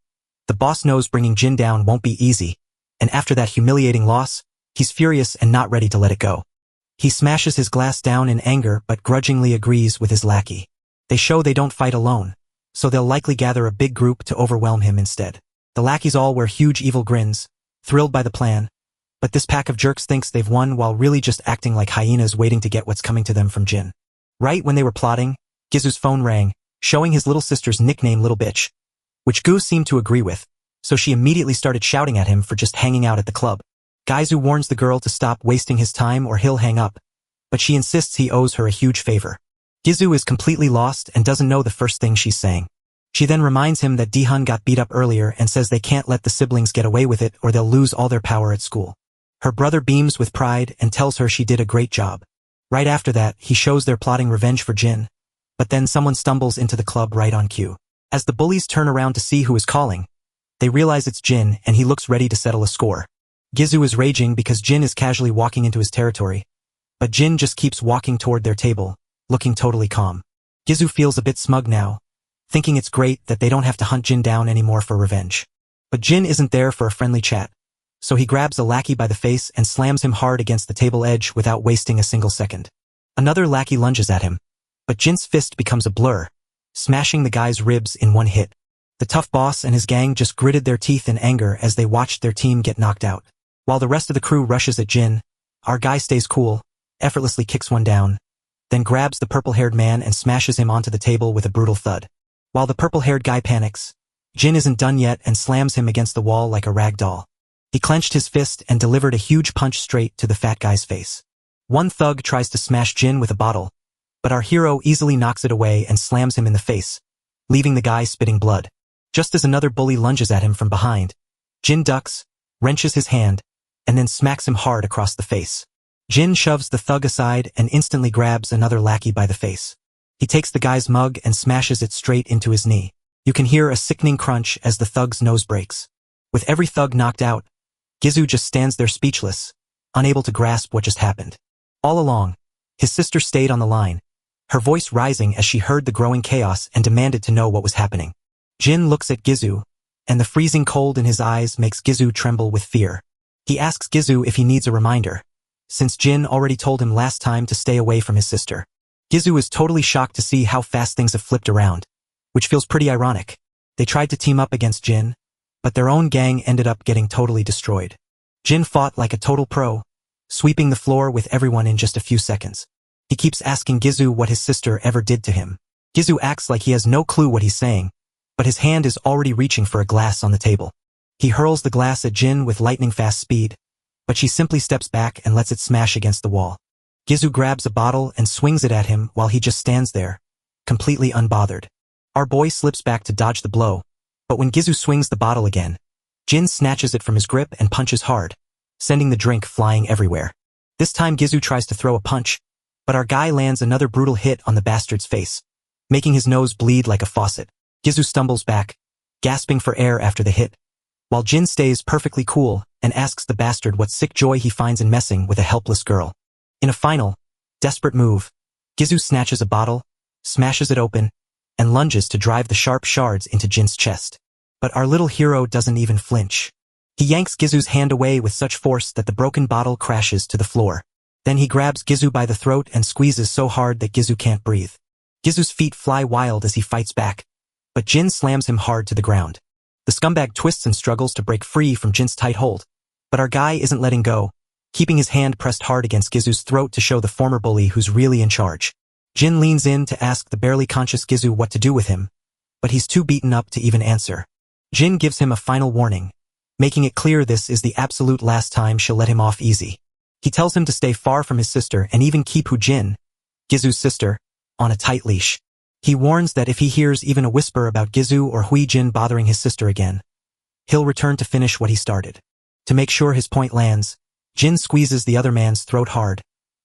the boss knows bringing Jin down won't be easy, and after that humiliating loss, he's furious and not ready to let it go. He smashes his glass down in anger but grudgingly agrees with his lackey. They show they don't fight alone, so they'll likely gather a big group to overwhelm him instead. The lackeys all wear huge evil grins, thrilled by the plan, but this pack of jerks thinks they've won while really just acting like hyenas waiting to get what's coming to them from Jin. Right when they were plotting, Gizu's phone rang, showing his little sister's nickname Little Bitch, which Gu seemed to agree with, so she immediately started shouting at him for just hanging out at the club. Gizu warns the girl to stop wasting his time or he'll hang up, but she insists he owes her a huge favor. Gizu is completely lost and doesn't know the first thing she's saying. She then reminds him that Dihun got beat up earlier and says they can't let the siblings get away with it or they'll lose all their power at school. Her brother beams with pride and tells her she did a great job. Right after that, he shows they're plotting revenge for Jin, but then someone stumbles into the club right on cue. As the bullies turn around to see who is calling, they realize it's Jin and he looks ready to settle a score. Gizu is raging because Jin is casually walking into his territory, but Jin just keeps walking toward their table, looking totally calm. Gizu feels a bit smug now, thinking it's great that they don't have to hunt Jin down anymore for revenge. But Jin isn't there for a friendly chat, so he grabs a lackey by the face and slams him hard against the table edge without wasting a single second. Another lackey lunges at him, but Jin's fist becomes a blur, smashing the guy's ribs in one hit. The tough boss and his gang just gritted their teeth in anger as they watched their team get knocked out. While the rest of the crew rushes at Jin, our guy stays cool, effortlessly kicks one down, then grabs the purple-haired man and smashes him onto the table with a brutal thud. While the purple-haired guy panics, Jin isn't done yet and slams him against the wall like a rag doll. He clenched his fist and delivered a huge punch straight to the fat guy's face. One thug tries to smash Jin with a bottle, but our hero easily knocks it away and slams him in the face, leaving the guy spitting blood. Just as another bully lunges at him from behind, Jin ducks, wrenches his hand, and then smacks him hard across the face. Jin shoves the thug aside and instantly grabs another lackey by the face. He takes the guy's mug and smashes it straight into his knee. You can hear a sickening crunch as the thug's nose breaks. With every thug knocked out, Gizu just stands there speechless, unable to grasp what just happened. All along, his sister stayed on the line, her voice rising as she heard the growing chaos and demanded to know what was happening. Jin looks at Gizu, and the freezing cold in his eyes makes Gizu tremble with fear. He asks Gizu if he needs a reminder, since Jin already told him last time to stay away from his sister. Gizu is totally shocked to see how fast things have flipped around, which feels pretty ironic. They tried to team up against Jin, but their own gang ended up getting totally destroyed. Jin fought like a total pro, sweeping the floor with everyone in just a few seconds. He keeps asking Gizu what his sister ever did to him. Gizu acts like he has no clue what he's saying, but his hand is already reaching for a glass on the table. He hurls the glass at Jin with lightning-fast speed, but she simply steps back and lets it smash against the wall. Gizu grabs a bottle and swings it at him while he just stands there, completely unbothered. Our boy slips back to dodge the blow, but when Gizu swings the bottle again, Jin snatches it from his grip and punches hard, sending the drink flying everywhere. This time Gizu tries to throw a punch, but our guy lands another brutal hit on the bastard's face, making his nose bleed like a faucet. Gizu stumbles back, gasping for air after the hit, while Jin stays perfectly cool and asks the bastard what sick joy he finds in messing with a helpless girl. In a final, desperate move, Gizu snatches a bottle, smashes it open, and lunges to drive the sharp shards into Jin's chest. But our little hero doesn't even flinch. He yanks Gizu's hand away with such force that the broken bottle crashes to the floor. Then he grabs Gizu by the throat and squeezes so hard that Gizu can't breathe. Gizu's feet fly wild as he fights back, but Jin slams him hard to the ground. The scumbag twists and struggles to break free from Jin's tight hold, but our guy isn't letting go, keeping his hand pressed hard against Gizu's throat to show the former bully who's really in charge. Jin leans in to ask the barely conscious Gizu what to do with him, but he's too beaten up to even answer. Jin gives him a final warning, making it clear this is the absolute last time she'll let him off easy. He tells him to stay far from his sister and even keep Jin, Gizu's sister, on a tight leash. He warns that if he hears even a whisper about Gizu or Jin bothering his sister again, he'll return to finish what he started. To make sure his point lands, Jin squeezes the other man's throat hard,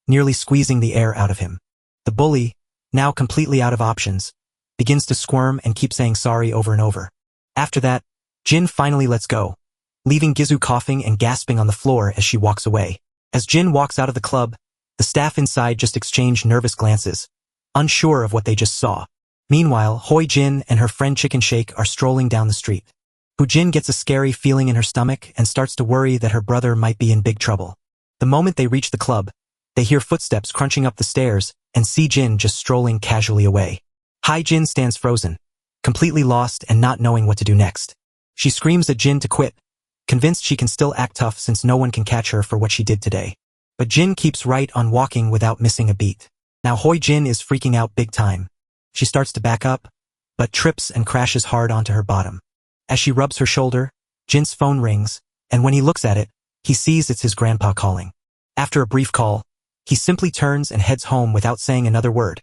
nearly squeezing the air out of him. The bully, now completely out of options, begins to squirm and keep saying sorry over and over. After that, Jin finally lets go, leaving Gizu coughing and gasping on the floor as she walks away. As Jin walks out of the club, The staff inside just exchange nervous glances, unsure of what they just saw. Meanwhile, Hoi Jin and her friend Chicken Shake are strolling down the street. Hu Jin gets a scary feeling in her stomach and starts to worry that her brother might be in big trouble. The moment they reach the club, they hear footsteps crunching up the stairs and see Jin just strolling casually away. Hai Jin stands frozen, completely lost and not knowing what to do next. She screams at Jin to quit, convinced she can still act tough since no one can catch her for what she did today. But Jin keeps right on walking without missing a beat. Now Hoi Jin is freaking out big time. She starts to back up, but trips and crashes hard onto her bottom. As she rubs her shoulder, Jin's phone rings, and when he looks at it, he sees it's his grandpa calling. After a brief call, he simply turns and heads home without saying another word,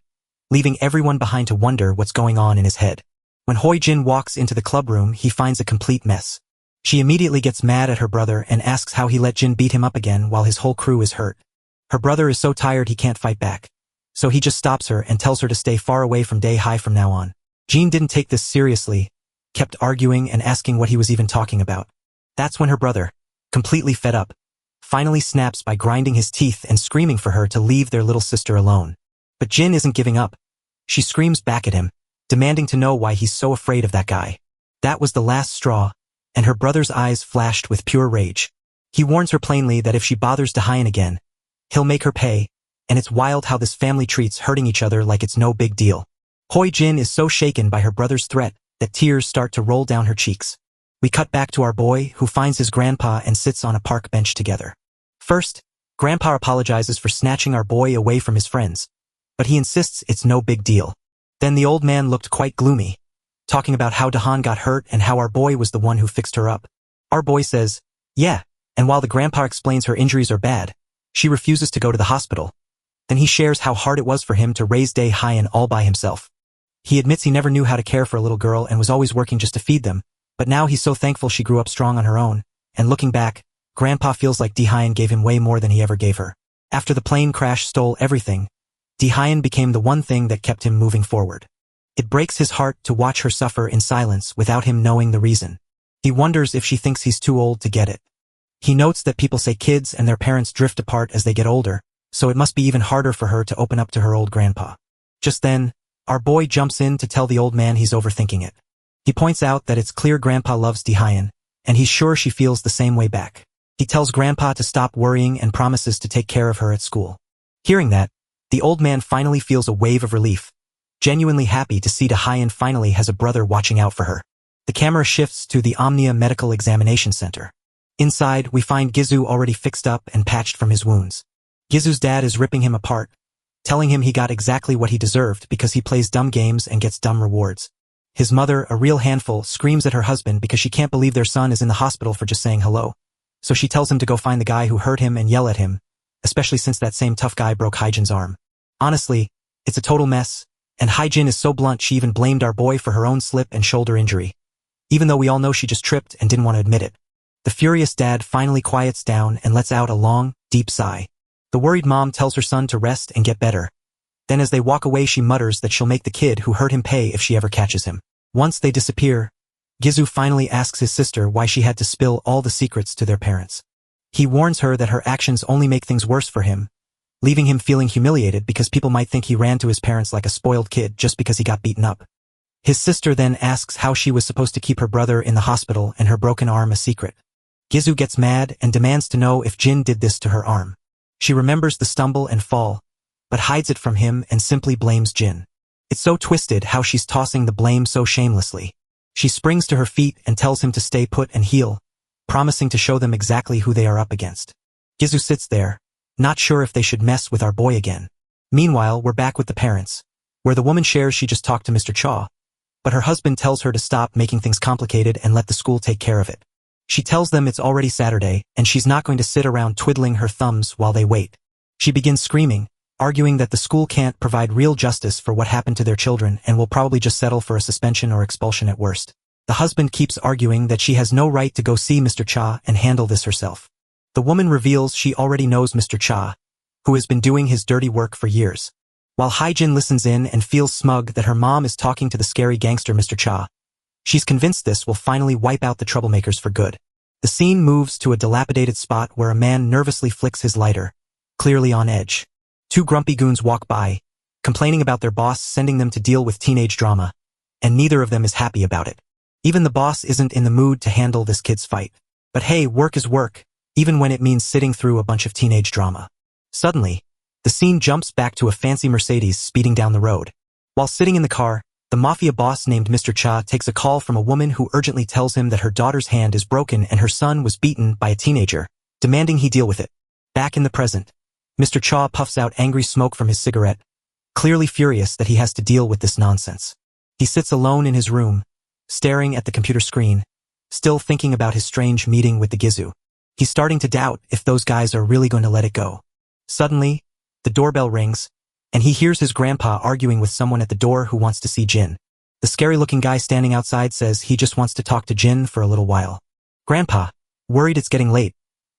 leaving everyone behind to wonder what's going on in his head. When Hoi Jin walks into the club room, he finds a complete mess. She immediately gets mad at her brother and asks how he let Jin beat him up again while his whole crew is hurt. Her brother is so tired he can't fight back, so he just stops her and tells her to stay far away from Day High from now on. Jin didn't take this seriously, kept arguing and asking what he was even talking about. That's when her brother, completely fed up, finally snaps by grinding his teeth and screaming for her to leave their little sister alone. But Jin isn't giving up. She screams back at him, demanding to know why he's so afraid of that guy. That was the last straw, and her brother's eyes flashed with pure rage. He warns her plainly that if she bothers Dahyun again, he'll make her pay, and it's wild how this family treats hurting each other like it's no big deal. Hoi Jin is so shaken by her brother's threat that tears start to roll down her cheeks. We cut back to our boy, who finds his grandpa and sits on a park bench together. First, Grandpa apologizes for snatching our boy away from his friends, but he insists it's no big deal. Then the old man looked quite gloomy, talking about how Dahan got hurt and how our boy was the one who fixed her up. Our boy says, yeah, and while the grandpa explains her injuries are bad, she refuses to go to the hospital. Then he shares how hard it was for him to raise Day Hyan all by himself. He admits he never knew how to care for a little girl and was always working just to feed them, but now he's so thankful she grew up strong on her own, and looking back, Grandpa feels like Dahyun gave him way more than he ever gave her. After the plane crash stole everything, Dahyun became the one thing that kept him moving forward. It breaks his heart to watch her suffer in silence without him knowing the reason. He wonders if she thinks he's too old to get it. He notes that people say kids and their parents drift apart as they get older, so it must be even harder for her to open up to her old grandpa. Just then, our boy jumps in to tell the old man he's overthinking it. He points out that it's clear Grandpa loves Dahyun, and he's sure she feels the same way back. He tells Grandpa to stop worrying and promises to take care of her at school. Hearing that, the old man finally feels a wave of relief, genuinely happy to see Dahyun finally has a brother watching out for her. The camera shifts to the Omnia Medical Examination Center. Inside, we find Gizu already fixed up and patched from his wounds. Gizu's dad is ripping him apart, telling him he got exactly what he deserved because he plays dumb games and gets dumb rewards. His mother, a real handful, screams at her husband because she can't believe their son is in the hospital for just saying hello. So she tells him to go find the guy who hurt him and yell at him, especially since that same tough guy broke Hyjin's arm. Honestly, it's a total mess, and Hyjin is so blunt she even blamed our boy for her own slip and shoulder injury, even though we all know she just tripped and didn't want to admit it. The furious dad finally quiets down and lets out a long, deep sigh. The worried mom tells her son to rest and get better. Then as they walk away she mutters that she'll make the kid who hurt him pay if she ever catches him. Once they disappear, Gizu finally asks his sister why she had to spill all the secrets to their parents. He warns her that her actions only make things worse for him, leaving him feeling humiliated because people might think he ran to his parents like a spoiled kid just because he got beaten up. His sister then asks how she was supposed to keep her brother in the hospital and her broken arm a secret. Gizu gets mad and demands to know if Jin did this to her arm. She remembers the stumble and fall, but hides it from him and simply blames Jin. It's so twisted how she's tossing the blame so shamelessly. She springs to her feet and tells him to stay put and heal, promising to show them exactly who they are up against. Gizu sits there, not sure if they should mess with our boy again. Meanwhile, we're back with the parents, where the woman shares she just talked to Mr. Cha, but her husband tells her to stop making things complicated and let the school take care of it. She tells them it's already Saturday and she's not going to sit around twiddling her thumbs while they wait. She begins screaming, arguing that the school can't provide real justice for what happened to their children and will probably just settle for a suspension or expulsion at worst. The husband keeps arguing that she has no right to go see Mr. Cha and handle this herself. The woman reveals she already knows Mr. Cha, who has been doing his dirty work for years. While Hyjin listens in and feels smug that her mom is talking to the scary gangster Mr. Cha, she's convinced this will finally wipe out the troublemakers for good. The scene moves to a dilapidated spot where a man nervously flicks his lighter, clearly on edge. Two grumpy goons walk by, complaining about their boss sending them to deal with teenage drama, and neither of them is happy about it. Even the boss isn't in the mood to handle this kid's fight. But hey, work is work, even when it means sitting through a bunch of teenage drama. Suddenly, the scene jumps back to a fancy Mercedes speeding down the road. While sitting in the car, the mafia boss named Mr. Cha takes a call from a woman who urgently tells him that her daughter's hand is broken and her son was beaten by a teenager, demanding he deal with it. Back in the present, Mr. Cha puffs out angry smoke from his cigarette, clearly furious that he has to deal with this nonsense. He sits alone in his room, staring at the computer screen, still thinking about his strange meeting with the Gizu. He's starting to doubt if those guys are really going to let it go. Suddenly, the doorbell rings, and he hears his grandpa arguing with someone at the door who wants to see Jin. The scary-looking guy standing outside says he just wants to talk to Jin for a little while. Grandpa, worried it's getting late,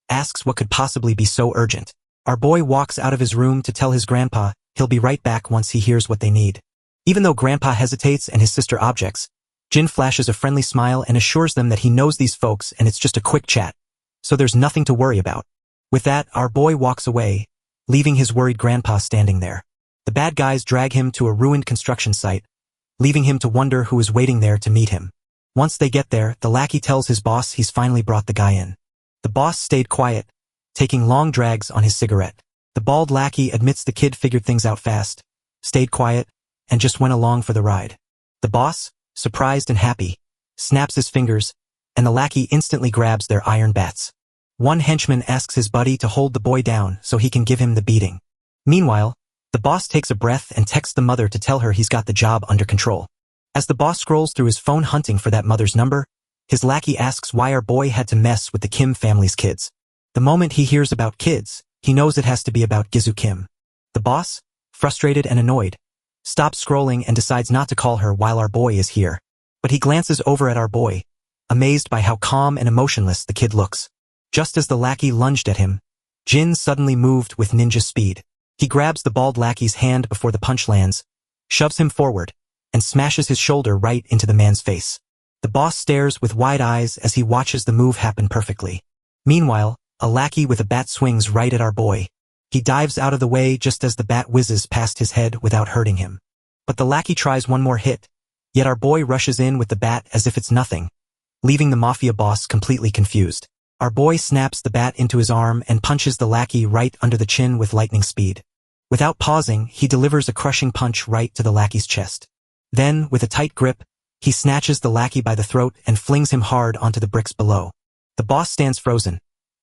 asks what could possibly be so urgent. Our boy walks out of his room to tell his grandpa he'll be right back once he hears what they need. Even though Grandpa hesitates and his sister objects, Jin flashes a friendly smile and assures them that he knows these folks and it's just a quick chat, so there's nothing to worry about. With that, our boy walks away, leaving his worried grandpa standing there. The bad guys drag him to a ruined construction site, leaving him to wonder who is waiting there to meet him. Once they get there, the lackey tells his boss he's finally brought the guy in. The boss stayed quiet, taking long drags on his cigarette. The bald lackey admits the kid figured things out fast, stayed quiet, and just went along for the ride. The boss, surprised and happy, snaps his fingers, and the lackey instantly grabs their iron bats. One henchman asks his buddy to hold the boy down so he can give him the beating. Meanwhile, the boss takes a breath and texts the mother to tell her he's got the job under control. As the boss scrolls through his phone hunting for that mother's number, his lackey asks why our boy had to mess with the Kim family's kids. The moment he hears about kids, he knows it has to be about Gizu Kim. The boss, frustrated and annoyed, stops scrolling and decides not to call her while our boy is here. But he glances over at our boy, amazed by how calm and emotionless the kid looks. Just as the lackey lunged at him, Jin suddenly moved with ninja speed. He grabs the bald lackey's hand before the punch lands, shoves him forward, and smashes his shoulder right into the man's face. The boss stares with wide eyes as he watches the move happen perfectly. Meanwhile, a lackey with a bat swings right at our boy. He dives out of the way just as the bat whizzes past his head without hurting him. But the lackey tries one more hit, yet our boy rushes in with the bat as if it's nothing, leaving the mafia boss completely confused. Our boy snaps the bat into his arm and punches the lackey right under the chin with lightning speed. Without pausing, he delivers a crushing punch right to the lackey's chest. Then, with a tight grip, he snatches the lackey by the throat and flings him hard onto the bricks below. The boss stands frozen,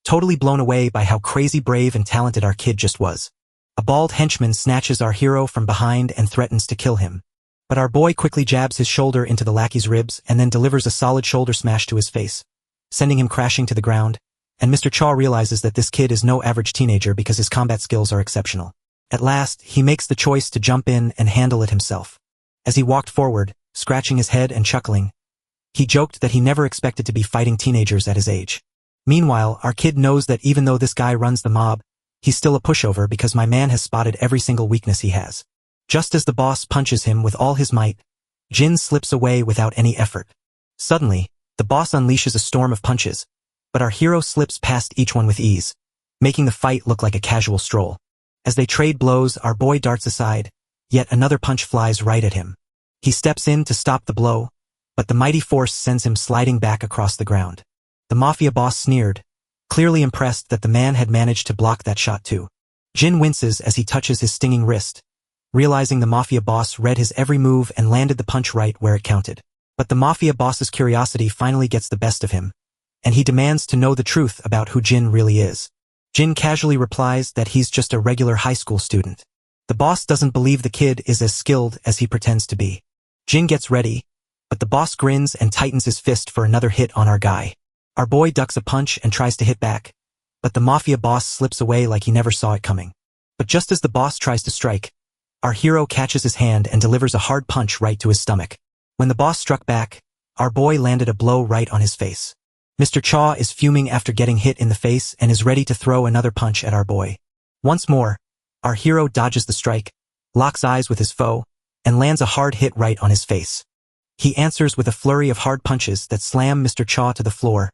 totally blown away by how crazy brave and talented our kid just was. A bald henchman snatches our hero from behind and threatens to kill him. But our boy quickly jabs his shoulder into the lackey's ribs and then delivers a solid shoulder smash to his face, sending him crashing to the ground, and Mr. Chaw realizes that this kid is no average teenager because his combat skills are exceptional. At last, he makes the choice to jump in and handle it himself. As he walked forward, scratching his head and chuckling, he joked that he never expected to be fighting teenagers at his age. Meanwhile, our kid knows that even though this guy runs the mob, he's still a pushover because my man has spotted every single weakness he has. Just as the boss punches him with all his might, Jin slips away without any effort. Suddenly, the boss unleashes a storm of punches, but our hero slips past each one with ease, making the fight look like a casual stroll. As they trade blows, our boy darts aside, yet another punch flies right at him. He steps in to stop the blow, but the mighty force sends him sliding back across the ground. The mafia boss sneered, clearly impressed that the man had managed to block that shot too. Jin winces as he touches his stinging wrist, realizing the mafia boss read his every move and landed the punch right where it counted. But the mafia boss's curiosity finally gets the best of him, and he demands to know the truth about who Jin really is. Jin casually replies that he's just a regular high school student. The boss doesn't believe the kid is as skilled as he pretends to be. Jin gets ready, but the boss grins and tightens his fist for another hit on our guy. Our boy ducks a punch and tries to hit back, but the mafia boss slips away like he never saw it coming. But just as the boss tries to strike, our hero catches his hand and delivers a hard punch right to his stomach. When the boss struck back, our boy landed a blow right on his face. Mr. Chaw is fuming after getting hit in the face and is ready to throw another punch at our boy. Once more, our hero dodges the strike, locks eyes with his foe, and lands a hard hit right on his face. He answers with a flurry of hard punches that slam Mr. Chaw to the floor,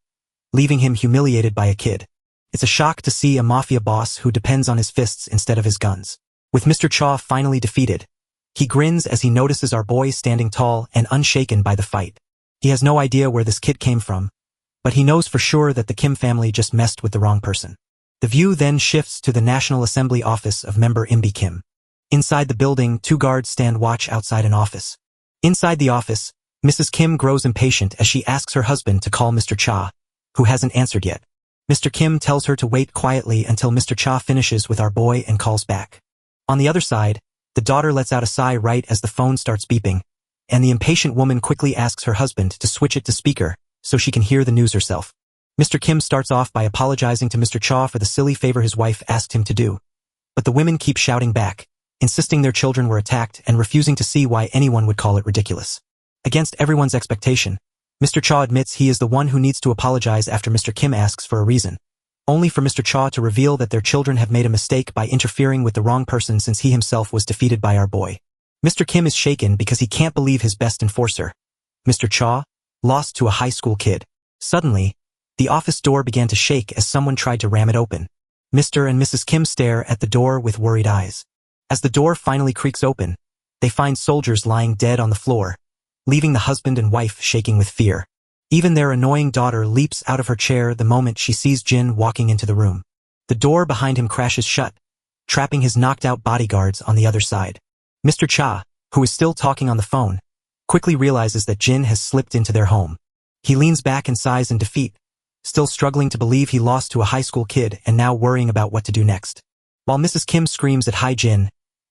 leaving him humiliated by a kid. It's a shock to see a mafia boss who depends on his fists instead of his guns. With Mr. Cha finally defeated, he grins as he notices our boy standing tall and unshaken by the fight. He has no idea where this kid came from, but he knows for sure that the Kim family just messed with the wrong person. The view then shifts to the National Assembly office of member Imbi Kim. Inside the building, 2 guards stand watch outside an office. Inside the office, Mrs. Kim grows impatient as she asks her husband to call Mr. Cha, who hasn't answered yet. Mr. Kim tells her to wait quietly until Mr. Cha finishes with our boy and calls back. On the other side, the daughter lets out a sigh right as the phone starts beeping, and the impatient woman quickly asks her husband to switch it to speaker so she can hear the news herself. Mr. Kim starts off by apologizing to Mr. Cha for the silly favor his wife asked him to do, but the women keep shouting back, insisting their children were attacked and refusing to see why anyone would call it ridiculous. Against everyone's expectation, Mr. Cha admits he is the one who needs to apologize after Mr. Kim asks for a reason, only for Mr. Cha to reveal that their children have made a mistake by interfering with the wrong person since he himself was defeated by our boy. Mr. Kim is shaken because he can't believe his best enforcer, Mr. Cha, lost to a high school kid. Suddenly, the office door began to shake as someone tried to ram it open. Mr. and Mrs. Kim stare at the door with worried eyes. As the door finally creaks open, they find soldiers lying dead on the floor, leaving the husband and wife shaking with fear. Even their annoying daughter leaps out of her chair the moment she sees Jin walking into the room. The door behind him crashes shut, trapping his knocked-out bodyguards on the other side. Mr. Cha, who is still talking on the phone, quickly realizes that Jin has slipped into their home. He leans back and sighs in defeat, still struggling to believe he lost to a high school kid and now worrying about what to do next. While Mrs. Kim screams at Hai Jin,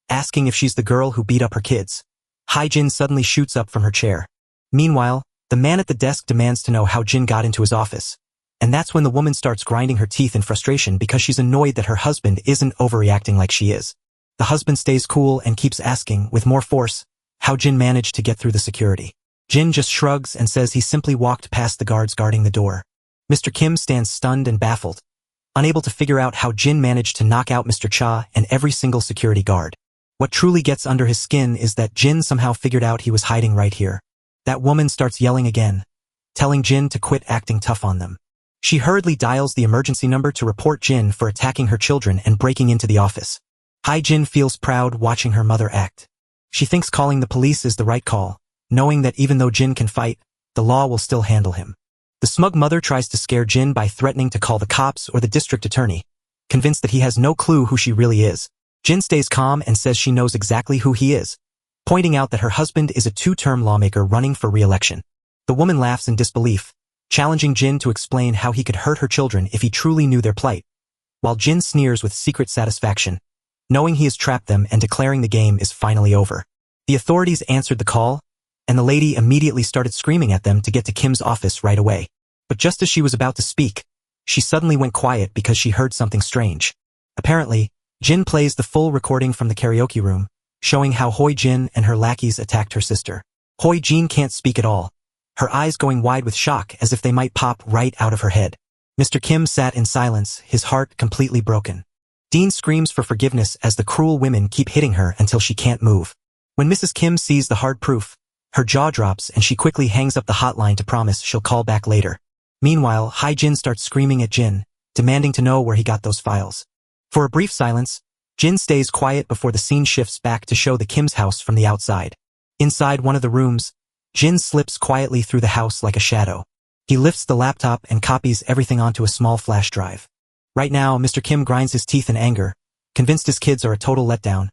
asking if she's the girl who beat up her kids, Hai Jin suddenly shoots up from her chair. Meanwhile, the man at the desk demands to know how Jin got into his office, and that's when the woman starts grinding her teeth in frustration because she's annoyed that her husband isn't overreacting like she is. The husband stays cool and keeps asking, with more force, how Jin managed to get through the security. Jin just shrugs and says he simply walked past the guards guarding the door. Mr. Kim stands stunned and baffled, unable to figure out how Jin managed to knock out Mr. Cha and every single security guard. What truly gets under his skin is that Jin somehow figured out he was hiding right here. That woman starts yelling again, telling Jin to quit acting tough on them. She hurriedly dials the emergency number to report Jin for attacking her children and breaking into the office. Hai Jin feels proud watching her mother act. She thinks calling the police is the right call, knowing that even though Jin can fight, the law will still handle him. The smug mother tries to scare Jin by threatening to call the cops or the district attorney, convinced that he has no clue who she really is. Jin stays calm and says she knows exactly who he is, pointing out that her husband is a 2-term lawmaker running for re-election. The woman laughs in disbelief, challenging Jin to explain how he could hurt her children if he truly knew their plight, while Jin sneers with secret satisfaction, knowing he has trapped them and declaring the game is finally over. The authorities answered the call, and the lady immediately started screaming at them to get to Kim's office right away. But just as she was about to speak, she suddenly went quiet because she heard something strange. Apparently, Jin plays the full recording from the karaoke room, showing how Hoi Jin and her lackeys attacked her sister. Hoi Jin can't speak at all, her eyes going wide with shock as if they might pop right out of her head. Mr. Kim sat in silence, his heart completely broken. Dean screams for forgiveness as the cruel women keep hitting her until she can't move. When Mrs. Kim sees the hard proof, her jaw drops and she quickly hangs up the hotline to promise she'll call back later. Meanwhile, Hai Jin starts screaming at Jin, demanding to know where he got those files. For a brief silence, Jin stays quiet before the scene shifts back to show the Kim's house from the outside. Inside one of the rooms, Jin slips quietly through the house like a shadow. He lifts the laptop and copies everything onto a small flash drive. Right now, Mr. Kim grinds his teeth in anger, convinced his kids are a total letdown,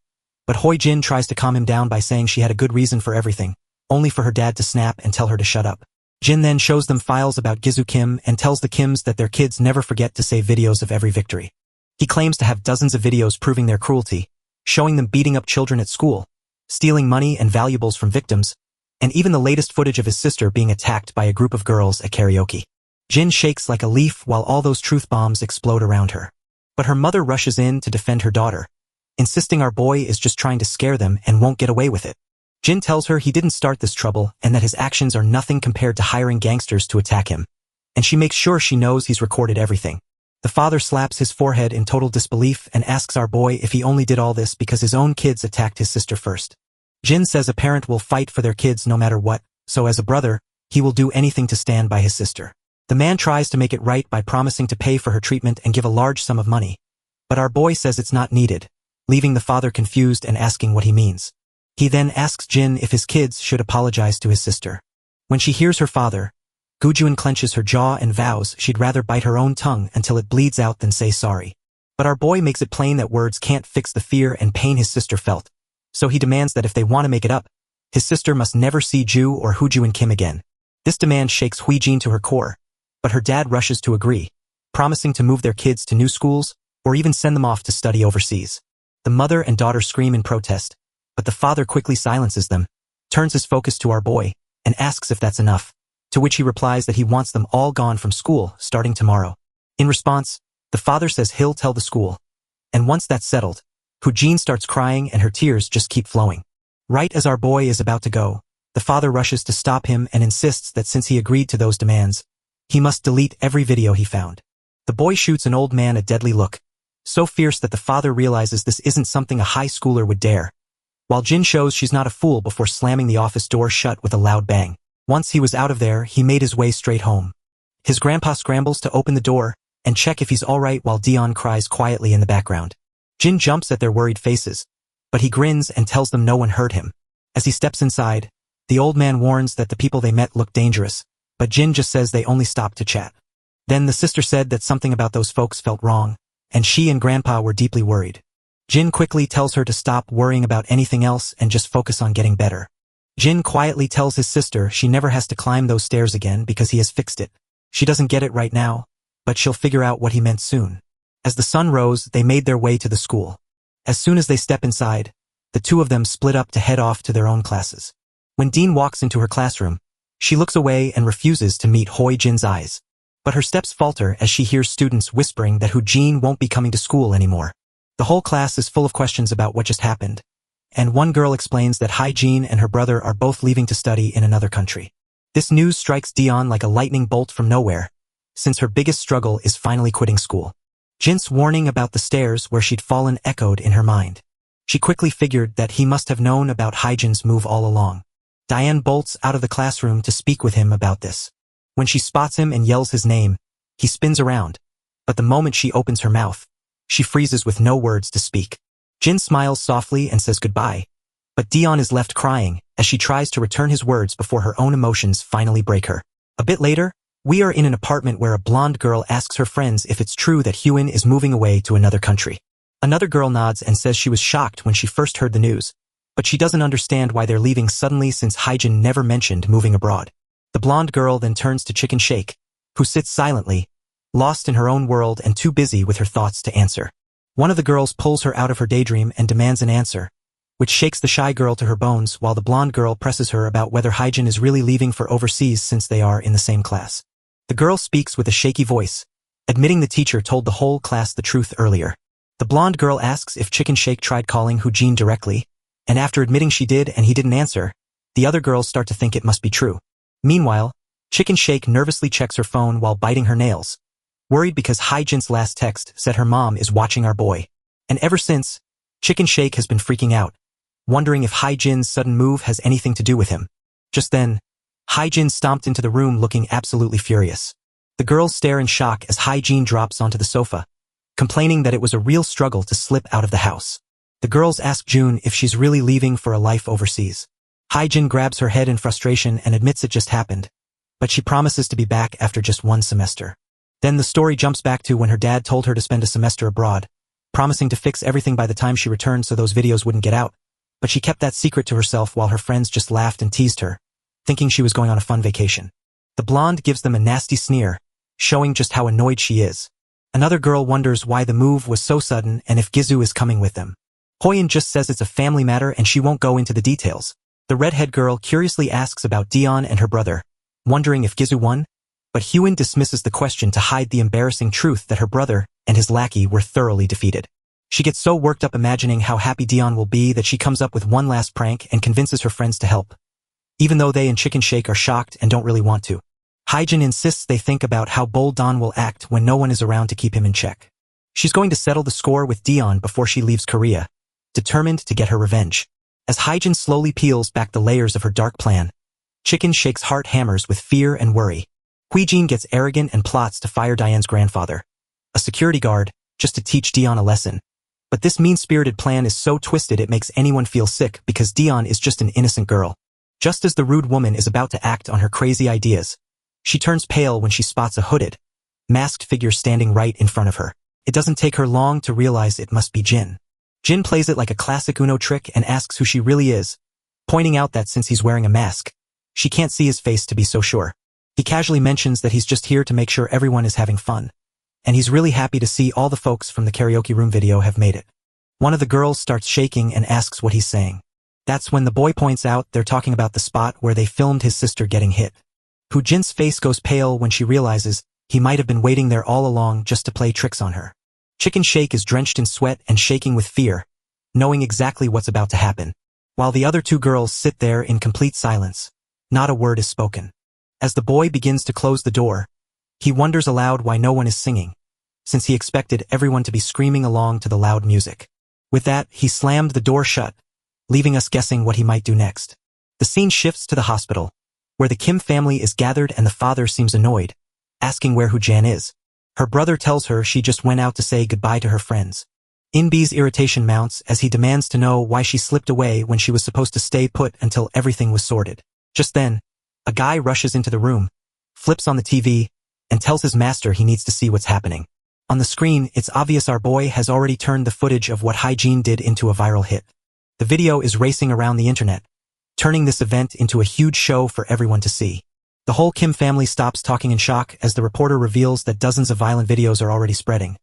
but Hoi Jin tries to calm him down by saying she had a good reason for everything, only for her dad to snap and tell her to shut up. Jin then shows them files about Gizu Kim and tells the Kims that their kids never forget to save videos of every victory. He claims to have dozens of videos proving their cruelty, showing them beating up children at school, stealing money and valuables from victims, and even the latest footage of his sister being attacked by a group of girls at karaoke. Jin shakes like a leaf while all those truth bombs explode around her. But her mother rushes in to defend her daughter, insisting our boy is just trying to scare them and won't get away with it. Jin tells her he didn't start this trouble and that his actions are nothing compared to hiring gangsters to attack him, and she makes sure she knows he's recorded everything. The father slaps his forehead in total disbelief and asks our boy if he only did all this because his own kids attacked his sister first. Jin says a parent will fight for their kids no matter what, so as a brother, he will do anything to stand by his sister. The man tries to make it right by promising to pay for her treatment and give a large sum of money, but our boy says it's not needed, leaving the father confused and asking what he means. He then asks Jin if his kids should apologize to his sister. When she hears her father, Gujuan clenches her jaw and vows she'd rather bite her own tongue until it bleeds out than say sorry. But our boy makes it plain that words can't fix the fear and pain his sister felt, so he demands that if they want to make it up, his sister must never see Ju or Hujuan Kim again. This demand shakes Huijin to her core, but her dad rushes to agree, promising to move their kids to new schools or even send them off to study overseas. The mother and daughter scream in protest, but the father quickly silences them, turns his focus to our boy, and asks if that's enough, to which he replies that he wants them all gone from school starting tomorrow. In response, the father says he'll tell the school, and once that's settled, Huijin starts crying and her tears just keep flowing. Right as our boy is about to go, the father rushes to stop him and insists that since he agreed to those demands, he must delete every video he found. The boy shoots an old man a deadly look, so fierce that the father realizes this isn't something a high schooler would dare, while Jin shows she's not a fool before slamming the office door shut with a loud bang. Once he was out of there, he made his way straight home. His grandpa scrambles to open the door and check if he's alright while Dion cries quietly in the background. Jin jumps at their worried faces, but he grins and tells them no one heard him. As he steps inside, the old man warns that the people they met look dangerous, but Jin just says they only stopped to chat. Then the sister said that something about those folks felt wrong, and she and grandpa were deeply worried. Jin quickly tells her to stop worrying about anything else and just focus on getting better. Jin quietly tells his sister she never has to climb those stairs again because he has fixed it. She doesn't get it right now, but she'll figure out what he meant soon. As the sun rose, they made their way to the school. As soon as they step inside, the two of them split up to head off to their own classes. When Dean walks into her classroom, she looks away and refuses to meet Hoi Jin's eyes. But her steps falter as she hears students whispering that Jin won't be coming to school anymore. The whole class is full of questions about what just happened, and one girl explains that Jin and her brother are both leaving to study in another country. This news strikes Dion like a lightning bolt from nowhere, since her biggest struggle is finally quitting school. Jin's warning about the stairs where she'd fallen echoed in her mind. She quickly figured that he must have known about Jin's move all along. Diane bolts out of the classroom to speak with him about this. When she spots him and yells his name, he spins around, but the moment she opens her mouth, she freezes with no words to speak. Jin smiles softly and says goodbye, but Dion is left crying as she tries to return his words before her own emotions finally break her. A bit later, we are in an apartment where a blonde girl asks her friends if it's true that Hyun is moving away to another country. Another girl nods and says she was shocked when she first heard the news, but she doesn't understand why they're leaving suddenly since Hyjin never mentioned moving abroad. The blonde girl then turns to Chicken Shake, who sits silently, lost in her own world and too busy with her thoughts to answer. One of the girls pulls her out of her daydream and demands an answer, which shakes the shy girl to her bones while the blonde girl presses her about whether Hyjin is really leaving for overseas since they are in the same class. The girl speaks with a shaky voice, admitting the teacher told the whole class the truth earlier. The blonde girl asks if Chicken Shake tried calling Jin directly, and after admitting she did and he didn't answer, the other girls start to think it must be true. Meanwhile, Chicken Shake nervously checks her phone while biting her nails, worried because Hyjin's last text said her mom is watching our boy. And ever since, Chicken Shake has been freaking out, wondering if Hyjin's sudden move has anything to do with him. Just then, Hyjin stomped into the room looking absolutely furious. The girls stare in shock as Hyjin drops onto the sofa, complaining that it was a real struggle to slip out of the house. The girls ask June if she's really leaving for a life overseas. Hyjin grabs her head in frustration and admits it just happened, but she promises to be back after just one semester. Then the story jumps back to when her dad told her to spend a semester abroad, promising to fix everything by the time she returned so those videos wouldn't get out, but she kept that secret to herself while her friends just laughed and teased her, thinking she was going on a fun vacation. The blonde gives them a nasty sneer, showing just how annoyed she is. Another girl wonders why the move was so sudden and if Gizu is coming with them. Hoyen just says it's a family matter and she won't go into the details. The redhead girl curiously asks about Dion and her brother, wondering if Gizu won, but Hyun dismisses the question to hide the embarrassing truth that her brother and his lackey were thoroughly defeated. She gets so worked up imagining how happy Dion will be that she comes up with one last prank and convinces her friends to help, even though they and Chicken Shake are shocked and don't really want to. Hyjin insists they think about how bold Don will act when no one is around to keep him in check. She's going to settle the score with Dion before she leaves Korea, determined to get her revenge. As Hyjin slowly peels back the layers of her dark plan, Chicken Shake's heart hammers with fear and worry. Huijin gets arrogant and plots to fire Diane's grandfather, a security guard, just to teach Dion a lesson, But this mean-spirited plan is so twisted it makes anyone feel sick because Dion is just an innocent girl. Just as the rude woman is about to act on her crazy ideas, she turns pale when she spots a hooded, masked figure standing right in front of her. It doesn't take her long to realize it must be Jin. Jin plays it like a classic Uno trick and asks who she really is, pointing out that since he's wearing a mask, she can't see his face to be so sure. He casually mentions that he's just here to make sure everyone is having fun, and he's really happy to see all the folks from the karaoke room video have made it. One of the girls starts shaking and asks what he's saying. That's when the boy points out they're talking about the spot where they filmed his sister getting hit. Jin's face goes pale when she realizes he might have been waiting there all along just to play tricks on her. Chicken Shake is drenched in sweat and shaking with fear, knowing exactly what's about to happen. While the other two girls sit there in complete silence, not a word is spoken. As the boy begins to close the door, he wonders aloud why no one is singing, since he expected everyone to be screaming along to the loud music. With that, he slammed the door shut, leaving us guessing what he might do next. The scene shifts to the hospital, where the Kim family is gathered and the father seems annoyed, asking where Jan is. Her brother tells her she just went out to say goodbye to her friends. Inbi's irritation mounts as he demands to know why she slipped away when she was supposed to stay put until everything was sorted. Just then, a guy rushes into the room, flips on the TV, and tells his master he needs to see what's happening. On the screen, it's obvious our boy has already turned the footage of what Hygiene did into a viral hit. The video is racing around the internet, turning this event into a huge show for everyone to see. The whole Kim family stops talking in shock as the reporter reveals that dozens of violent videos are already spreading,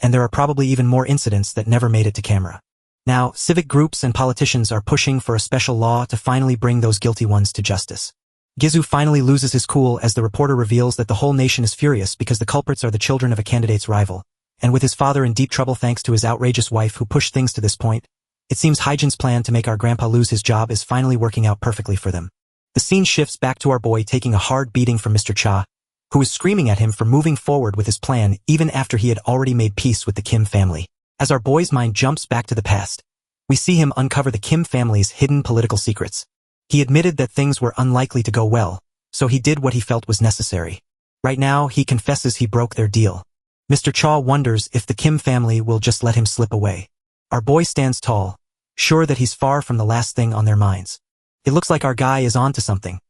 and there are probably even more incidents that never made it to camera. Now, civic groups and politicians are pushing for a special law to finally bring those guilty ones to justice. Gizu finally loses his cool as the reporter reveals that the whole nation is furious because the culprits are the children of a candidate's rival, and with his father in deep trouble thanks to his outrageous wife who pushed things to this point, it seems Hyjin's plan to make our grandpa lose his job is finally working out perfectly for them. The scene shifts back to our boy taking a hard beating from Mr. Cha, who is screaming at him for moving forward with his plan even after he had already made peace with the Kim family. As our boy's mind jumps back to the past, we see him uncover the Kim family's hidden political secrets. He admitted that things were unlikely to go well, so he did what he felt was necessary. Right now, he confesses he broke their deal. Mr. Cha wonders if the Kim family will just let him slip away. Our boy stands tall, sure that he's far from the last thing on their minds. It looks like our guy is on to something,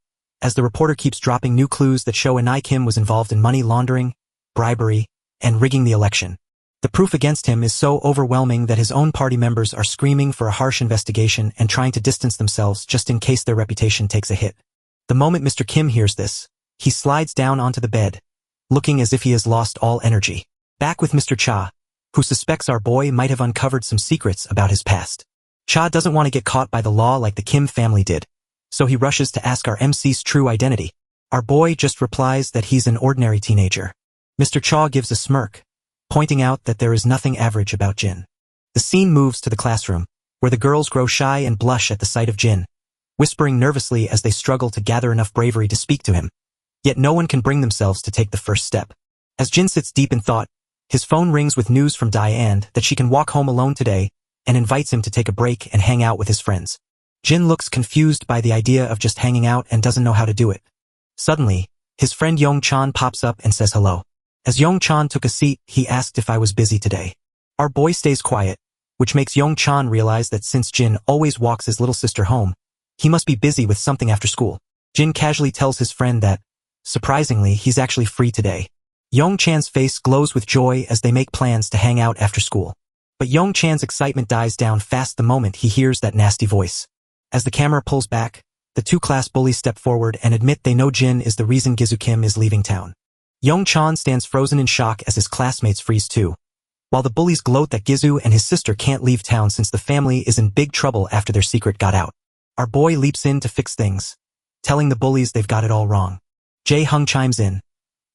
as the reporter keeps dropping new clues that show Anai Kim was involved in money laundering, bribery, and rigging the election. The proof against him is so overwhelming that his own party members are screaming for a harsh investigation and trying to distance themselves just in case their reputation takes a hit. The moment Mr. Kim hears this, he slides down onto the bed, looking as if he has lost all energy. Back with Mr. Cha, who suspects our boy might have uncovered some secrets about his past. Cha doesn't want to get caught by the law like the Kim family did, so he rushes to ask our MC's true identity. Our boy just replies that he's an ordinary teenager. Mr. Cha gives a smirk, pointing out that there is nothing average about Jin. The scene moves to the classroom, where the girls grow shy and blush at the sight of Jin, whispering nervously as they struggle to gather enough bravery to speak to him. Yet no one can bring themselves to take the first step. As Jin sits deep in thought, his phone rings with news from Diane that she can walk home alone today and invites him to take a break and hang out with his friends. Jin looks confused by the idea of just hanging out and doesn't know how to do it. Suddenly, his friend Yong-chan pops up and says hello. As Yong-chan took a seat, he asked if I was busy today. Our boy stays quiet, which makes Yong-chan realize that since Jin always walks his little sister home, he must be busy with something after school. Jin casually tells his friend that, surprisingly, he's actually free today. Yong-chan's face glows with joy as they make plans to hang out after school. But Yong-chan's excitement dies down fast the moment he hears that nasty voice. As the camera pulls back, the two class bullies step forward and admit they know Jin is the reason Gizu Kim is leaving town. Yong-chan stands frozen in shock as his classmates freeze too, while the bullies gloat that Gizu and his sister can't leave town since the family is in big trouble after their secret got out. Our boy leaps in to fix things, telling the bullies they've got it all wrong. Jae-hung chimes in,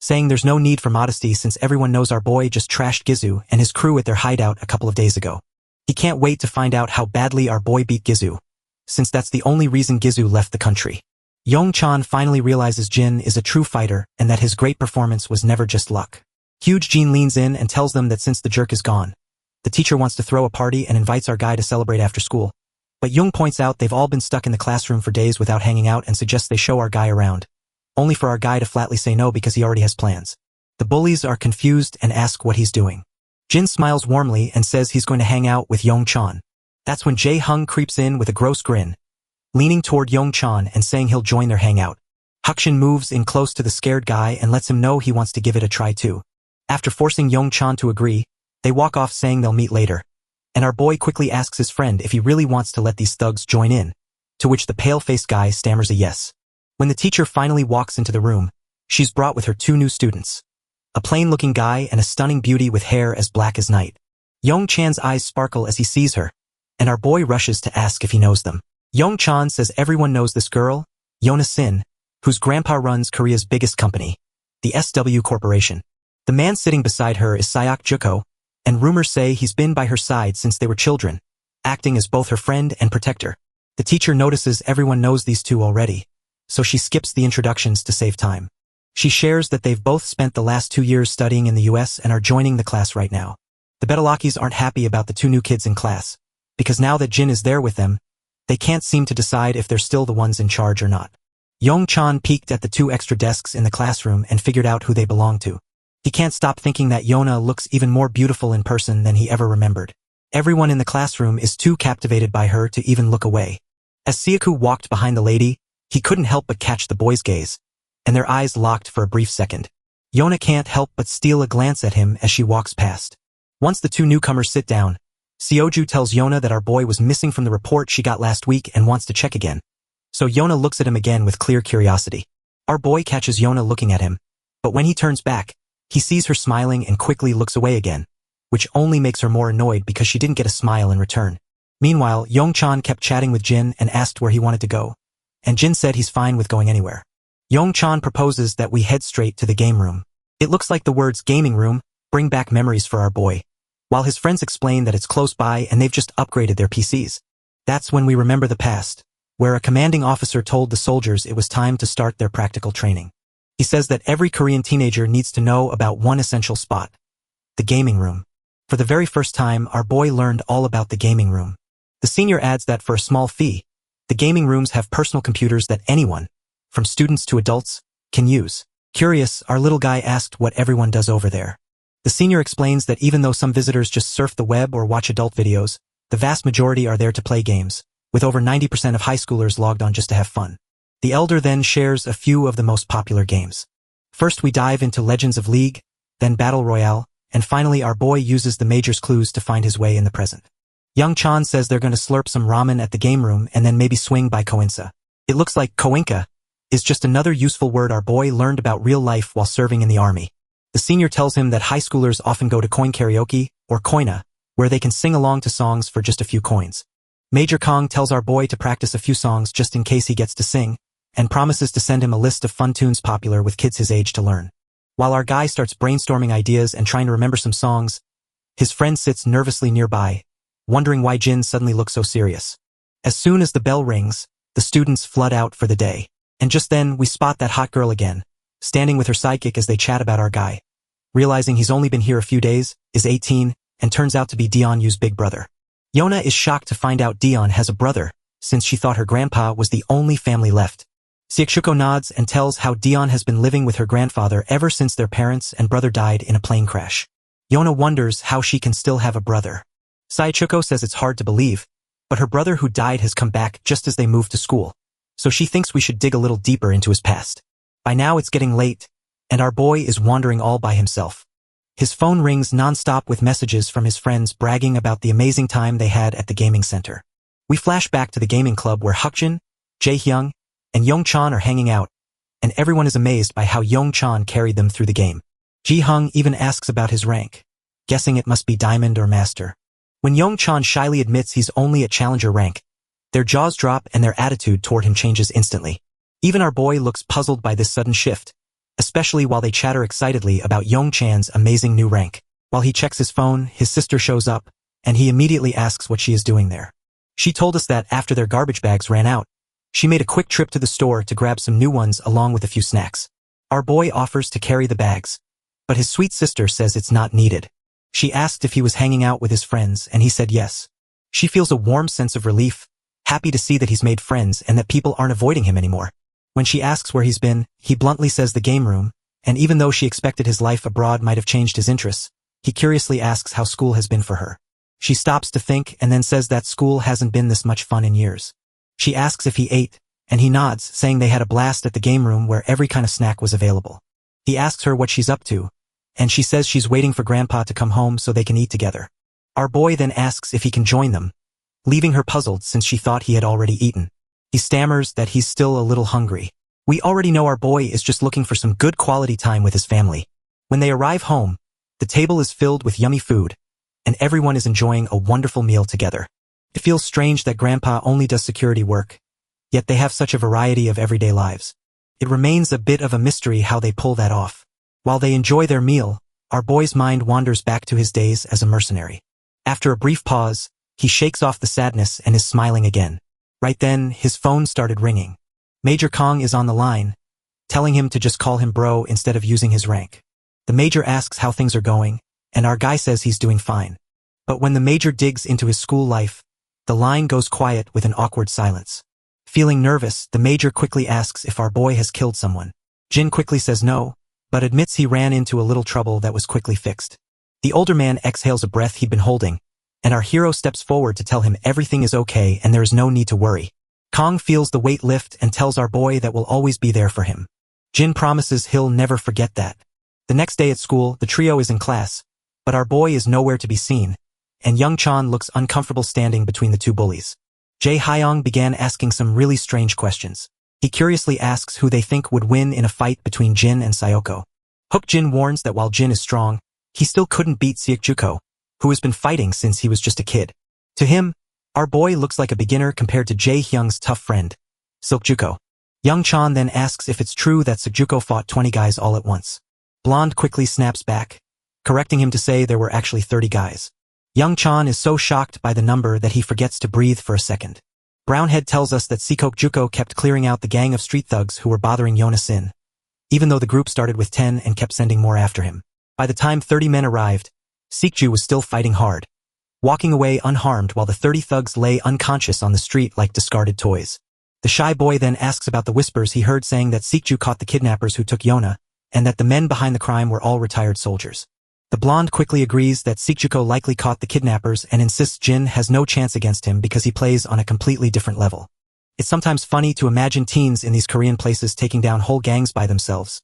saying there's no need for modesty since everyone knows our boy just trashed Gizu and his crew at their hideout a couple of days ago. He can't wait to find out how badly our boy beat Gizu, since that's the only reason Gizu left the country. Yong-chan finally realizes Jin is a true fighter and that his great performance was never just luck. Huge Jin leans in and tells them that since the jerk is gone, the teacher wants to throw a party and invites our guy to celebrate after school. But Jung points out they've all been stuck in the classroom for days without hanging out and suggests they show our guy around, only for our guy to flatly say no because he already has plans. The bullies are confused and ask what he's doing. Jin smiles warmly and says he's going to hang out with Yong-chan. That's when Jae-hung creeps in with a gross grin, leaning toward Yong-chan and saying he'll join their hangout. Hukshin moves in close to the scared guy and lets him know he wants to give it a try too. After forcing Yong-chan to agree, they walk off saying they'll meet later. And our boy quickly asks his friend if he really wants to let these thugs join in, to which the pale-faced guy stammers a yes. When the teacher finally walks into the room, she's brought with her 2 new students. A plain-looking guy and a stunning beauty with hair as black as night. Yong-chan's eyes sparkle as he sees her, and our boy rushes to ask if he knows them. Yong-chan says everyone knows this girl, Yona Sin, whose grandpa runs Korea's biggest company, the SW Corporation. The man sitting beside her is Sayok Juko, and rumors say he's been by her side since they were children, acting as both her friend and protector. The teacher notices everyone knows these two already, so she skips the introductions to save time. She shares that they've both spent the last 2 years studying in the US and are joining the class right now. The Betalakis aren't happy about the 2 new kids in class, because now that Jin is there with them, they can't seem to decide if they're still the ones in charge or not. Yong-chan peeked at the 2 extra desks in the classroom and figured out who they belong to. He can't stop thinking that Yona looks even more beautiful in person than he ever remembered. Everyone in the classroom is too captivated by her to even look away. As Siaku walked behind the lady, he couldn't help but catch the boy's gaze, and their eyes locked for a brief second. Yona can't help but steal a glance at him as she walks past. Once the 2 newcomers sit down, Seoju tells Yona that our boy was missing from the report she got last week and wants to check again. So Yona looks at him again with clear curiosity. Our boy catches Yona looking at him, but when he turns back, he sees her smiling and quickly looks away again, which only makes her more annoyed because she didn't get a smile in return. Meanwhile, Yong-chan kept chatting with Jin and asked where he wanted to go, and Jin said he's fine with going anywhere. Yong-chan proposes that we head straight to the game room. It looks like the words gaming room bring back memories for our boy, while his friends explain that it's close by and they've just upgraded their PCs. That's when we remember the past, where a commanding officer told the soldiers it was time to start their practical training. He says that every Korean teenager needs to know about one essential spot, the gaming room. For the very first time, our boy learned all about the gaming room. The senior adds that for a small fee, the gaming rooms have personal computers that anyone, from students to adults, can use. Curious, our little guy asked what everyone does over there. The senior explains that even though some visitors just surf the web or watch adult videos, the vast majority are there to play games, with over 90% of high schoolers logged on just to have fun. The elder then shares a few of the most popular games. First we dive into Legends of League, then Battle Royale, and finally our boy uses the major's clues to find his way in the present. Young-chan says they're going to slurp some ramen at the game room and then maybe swing by Koinsa. It looks like Koinka is just another useful word our boy learned about real life while serving in the army. The senior tells him that high schoolers often go to coin karaoke, or koina, where they can sing along to songs for just a few coins. Major Kong tells our boy to practice a few songs just in case he gets to sing, and promises to send him a list of fun tunes popular with kids his age to learn. While our guy starts brainstorming ideas and trying to remember some songs, his friend sits nervously nearby, wondering why Jin suddenly looks so serious. As soon as the bell rings, the students flood out for the day. And just then, we spot that hot girl again, standing with her sidekick as they chat about our guy. Realizing he's only been here a few days, is 18, and turns out to be Dion Yu's big brother. Yona is shocked to find out Dion has a brother, since she thought her grandpa was the only family left. Siakshuko nods and tells how Dion has been living with her grandfather ever since their parents and brother died in a plane crash. Yona wonders how she can still have a brother. Saichuko says it's hard to believe, but her brother who died has come back just as they moved to school, so she thinks we should dig a little deeper into his past. By now it's getting late, and our boy is wandering all by himself. His phone rings non-stop with messages from his friends bragging about the amazing time they had at the gaming center. We flash back to the gaming club where Hukjin, Jae-hyung, and Yong-chan are hanging out, and everyone is amazed by how Yong-chan carried them through the game. Ji-hung even asks about his rank, guessing it must be Diamond or Master. When Yong-chan shyly admits he's only at Challenger rank, their jaws drop and their attitude toward him changes instantly. Even our boy looks puzzled by this sudden shift, especially while they chatter excitedly about Yong-chan's amazing new rank. While he checks his phone, his sister shows up, and he immediately asks what she is doing there. She told us that after their garbage bags ran out, she made a quick trip to the store to grab some new ones along with a few snacks. Our boy offers to carry the bags, but his sweet sister says it's not needed. She asked if he was hanging out with his friends, and he said yes. She feels a warm sense of relief, happy to see that he's made friends and that people aren't avoiding him anymore. When she asks where he's been, he bluntly says the game room, and even though she expected his life abroad might have changed his interests, He curiously asks how school has been for her. She stops to think and then says that school hasn't been this much fun in years. She asks if he ate, and he nods, saying they had a blast at the game room where every kind of snack was available. He asks her what she's up to, and she says she's waiting for Grandpa to come home so they can eat together. Our boy then asks if he can join them, leaving her puzzled since she thought he had already eaten. He stammers that he's still a little hungry. We already know our boy is just looking for some good quality time with his family. When they arrive home, the table is filled with yummy food, and everyone is enjoying a wonderful meal together. It feels strange that Grandpa only does security work, yet they have such a variety of everyday lives. It remains a bit of a mystery how they pull that off. While they enjoy their meal, our boy's mind wanders back to his days as a mercenary. After a brief pause, he shakes off the sadness and is smiling again. Right then, his phone started ringing. Major Kong is on the line, telling him to just call him bro instead of using his rank. The Major asks how things are going, and our guy says he's doing fine. But when the Major digs into his school life, the line goes quiet with an awkward silence. Feeling nervous, the Major quickly asks if our boy has killed someone. Jin quickly says no, but admits he ran into a little trouble that was quickly fixed. The older man exhales a breath he'd been holding, and our hero steps forward to tell him everything is okay and there is no need to worry. Kong feels the weight lift and tells our boy that we'll always be there for him. Jin promises he'll never forget that. The next day at school, the trio is in class, but our boy is nowhere to be seen, and Young Chan looks uncomfortable standing between the two bullies. Jae Hyong began asking some really strange questions. He curiously asks who they think would win in a fight between Jin and Sayoko. Hook Jin warns that while Jin is strong, he still couldn't beat Seokjuko, who has been fighting since he was just a kid. To him, our boy looks like a beginner compared to Jae Hyung's tough friend, Seokjuko. Young Chan then asks if it's true that Seokjuko fought 20 guys all at once. Blonde quickly snaps back, correcting him to say there were actually 30 guys. Young Chan is so shocked by the number that he forgets to breathe for a second. Brownhead tells us that Seokjuko kept clearing out the gang of street thugs who were bothering Yona-sin, even though the group started with 10 and kept sending more after him. By the time 30 men arrived, Seokju was still fighting hard, walking away unharmed while the 30 thugs lay unconscious on the street like discarded toys. The shy boy then asks about the whispers he heard saying that Seokju caught the kidnappers who took Yona, and that the men behind the crime were all retired soldiers. The blonde quickly agrees that Seokjuko likely caught the kidnappers and insists Jin has no chance against him because he plays on a completely different level. It's sometimes funny to imagine teens in these Korean places taking down whole gangs by themselves,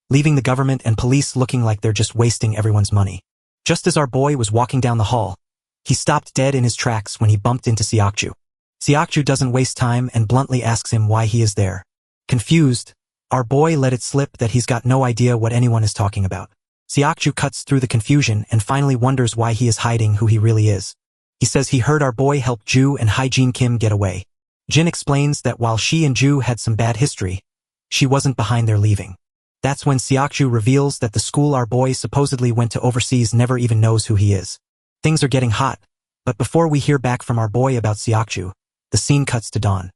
leaving the government and police looking like they're just wasting everyone's money. Just as our boy was walking down the hall, he stopped dead in his tracks when he bumped into Seokju. Seokju doesn't waste time and bluntly asks him why he is there. Confused, our boy let it slip that he's got no idea what anyone is talking about. Seokju cuts through the confusion and finally wonders why he is hiding who he really is. He says he heard our boy help Ju and Hyejin Kim get away. Jin explains that while she and Ju had some bad history, she wasn't behind their leaving. That's when Seokju reveals that the school our boy supposedly went to overseas never even knows who he is. Things are getting hot, but before we hear back from our boy about Seokju, the scene cuts to Dawn.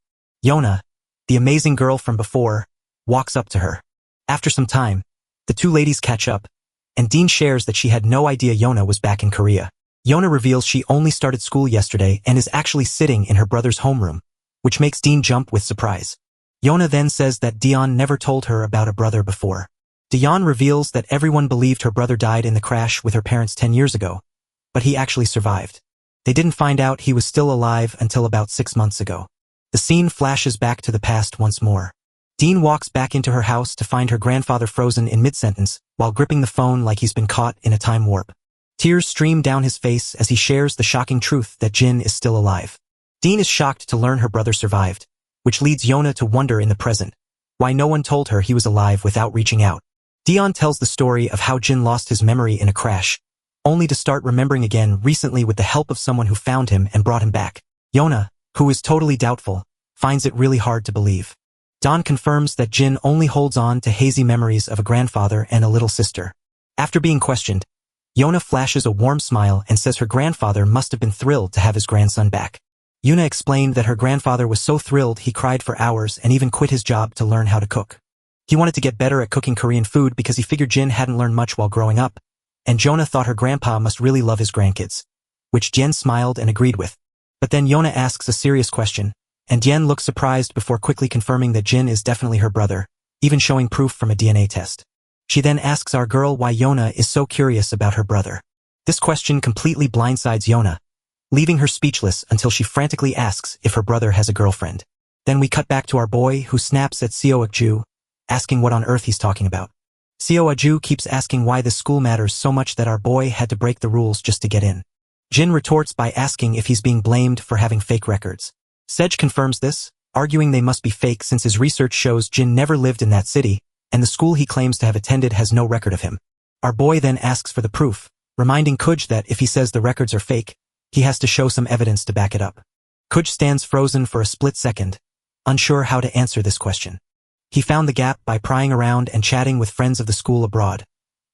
Yona, the amazing girl from before, walks up to her. After some time, the two ladies catch up, and Dean shares that she had no idea Yona was back in Korea. Yona reveals she only started school yesterday and is actually sitting in her brother's homeroom, which makes Dean jump with surprise. Yona then says that Dion never told her about a brother before. Dion reveals that everyone believed her brother died in the crash with her parents 10 years ago, but he actually survived. They didn't find out he was still alive until about 6 months ago. The scene flashes back to the past once more. Dean walks back into her house to find her grandfather frozen in mid-sentence while gripping the phone like he's been caught in a time warp. Tears stream down his face as he shares the shocking truth that Jin is still alive. Dean is shocked to learn her brother survived, which leads Yona to wonder in the present why no one told her he was alive without reaching out. Dion tells the story of how Jin lost his memory in a crash, only to start remembering again recently with the help of someone who found him and brought him back. Yona, who is totally doubtful, finds it really hard to believe. Dawn confirms that Jin only holds on to hazy memories of a grandfather and a little sister. After being questioned, Yona flashes a warm smile and says her grandfather must have been thrilled to have his grandson back. Yuna explained that her grandfather was so thrilled he cried for hours and even quit his job to learn how to cook. He wanted to get better at cooking Korean food because he figured Jin hadn't learned much while growing up, and Yona thought her grandpa must really love his grandkids, which Jen smiled and agreed with. But then Yona asks a serious question, and Jen looks surprised before quickly confirming that Jin is definitely her brother, even showing proof from a DNA test. She then asks our girl why Yona is so curious about her brother. This question completely blindsides Yona, leaving her speechless until she frantically asks if her brother has a girlfriend. Then we cut back to our boy, who snaps at Seo-ju, asking what on earth he's talking about. Seo-ju keeps asking why this school matters so much that our boy had to break the rules just to get in. Jin retorts by asking if he's being blamed for having fake records. Sej confirms this, arguing they must be fake since his research shows Jin never lived in that city, and the school he claims to have attended has no record of him. Our boy then asks for the proof, reminding Kuj that if he says the records are fake, he has to show some evidence to back it up. Kuj stands frozen for a split second, unsure how to answer this question. He found the gap by prying around and chatting with friends of the school abroad,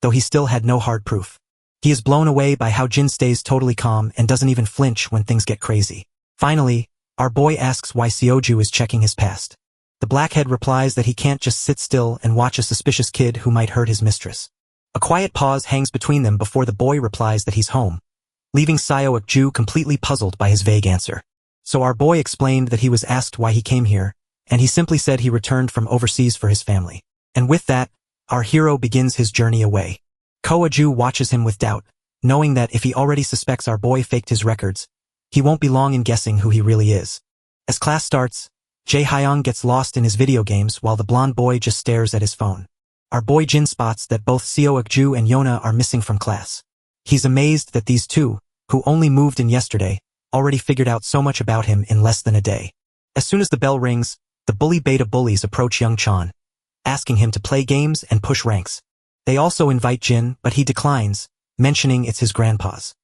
though he still had no hard proof. He is blown away by how Jin stays totally calm and doesn't even flinch when things get crazy. Finally, our boy asks why Seo-ju is checking his past. The blackhead replies that he can't just sit still and watch a suspicious kid who might hurt his mistress. A quiet pause hangs between them before the boy replies that he's home, leaving Seo-ju completely puzzled by his vague answer. So our boy explained that he was asked why he came here, and he simply said he returned from overseas for his family. And with that, our hero begins his journey away. Ko-ju watches him with doubt, knowing that if he already suspects our boy faked his records, he won't be long in guessing who he really is. As class starts, Jae-hyung gets lost in his video games while the blonde boy just stares at his phone. Our boy Jin spots that both Seo-ju and Yona are missing from class. He's amazed that these two, who only moved in yesterday, already figured out so much about him in less than a day. As soon as the bell rings, the bully beta bullies approach Young Chan, asking him to play games and push ranks. They also invite Jin, but he declines, mentioning it's his grandpa's.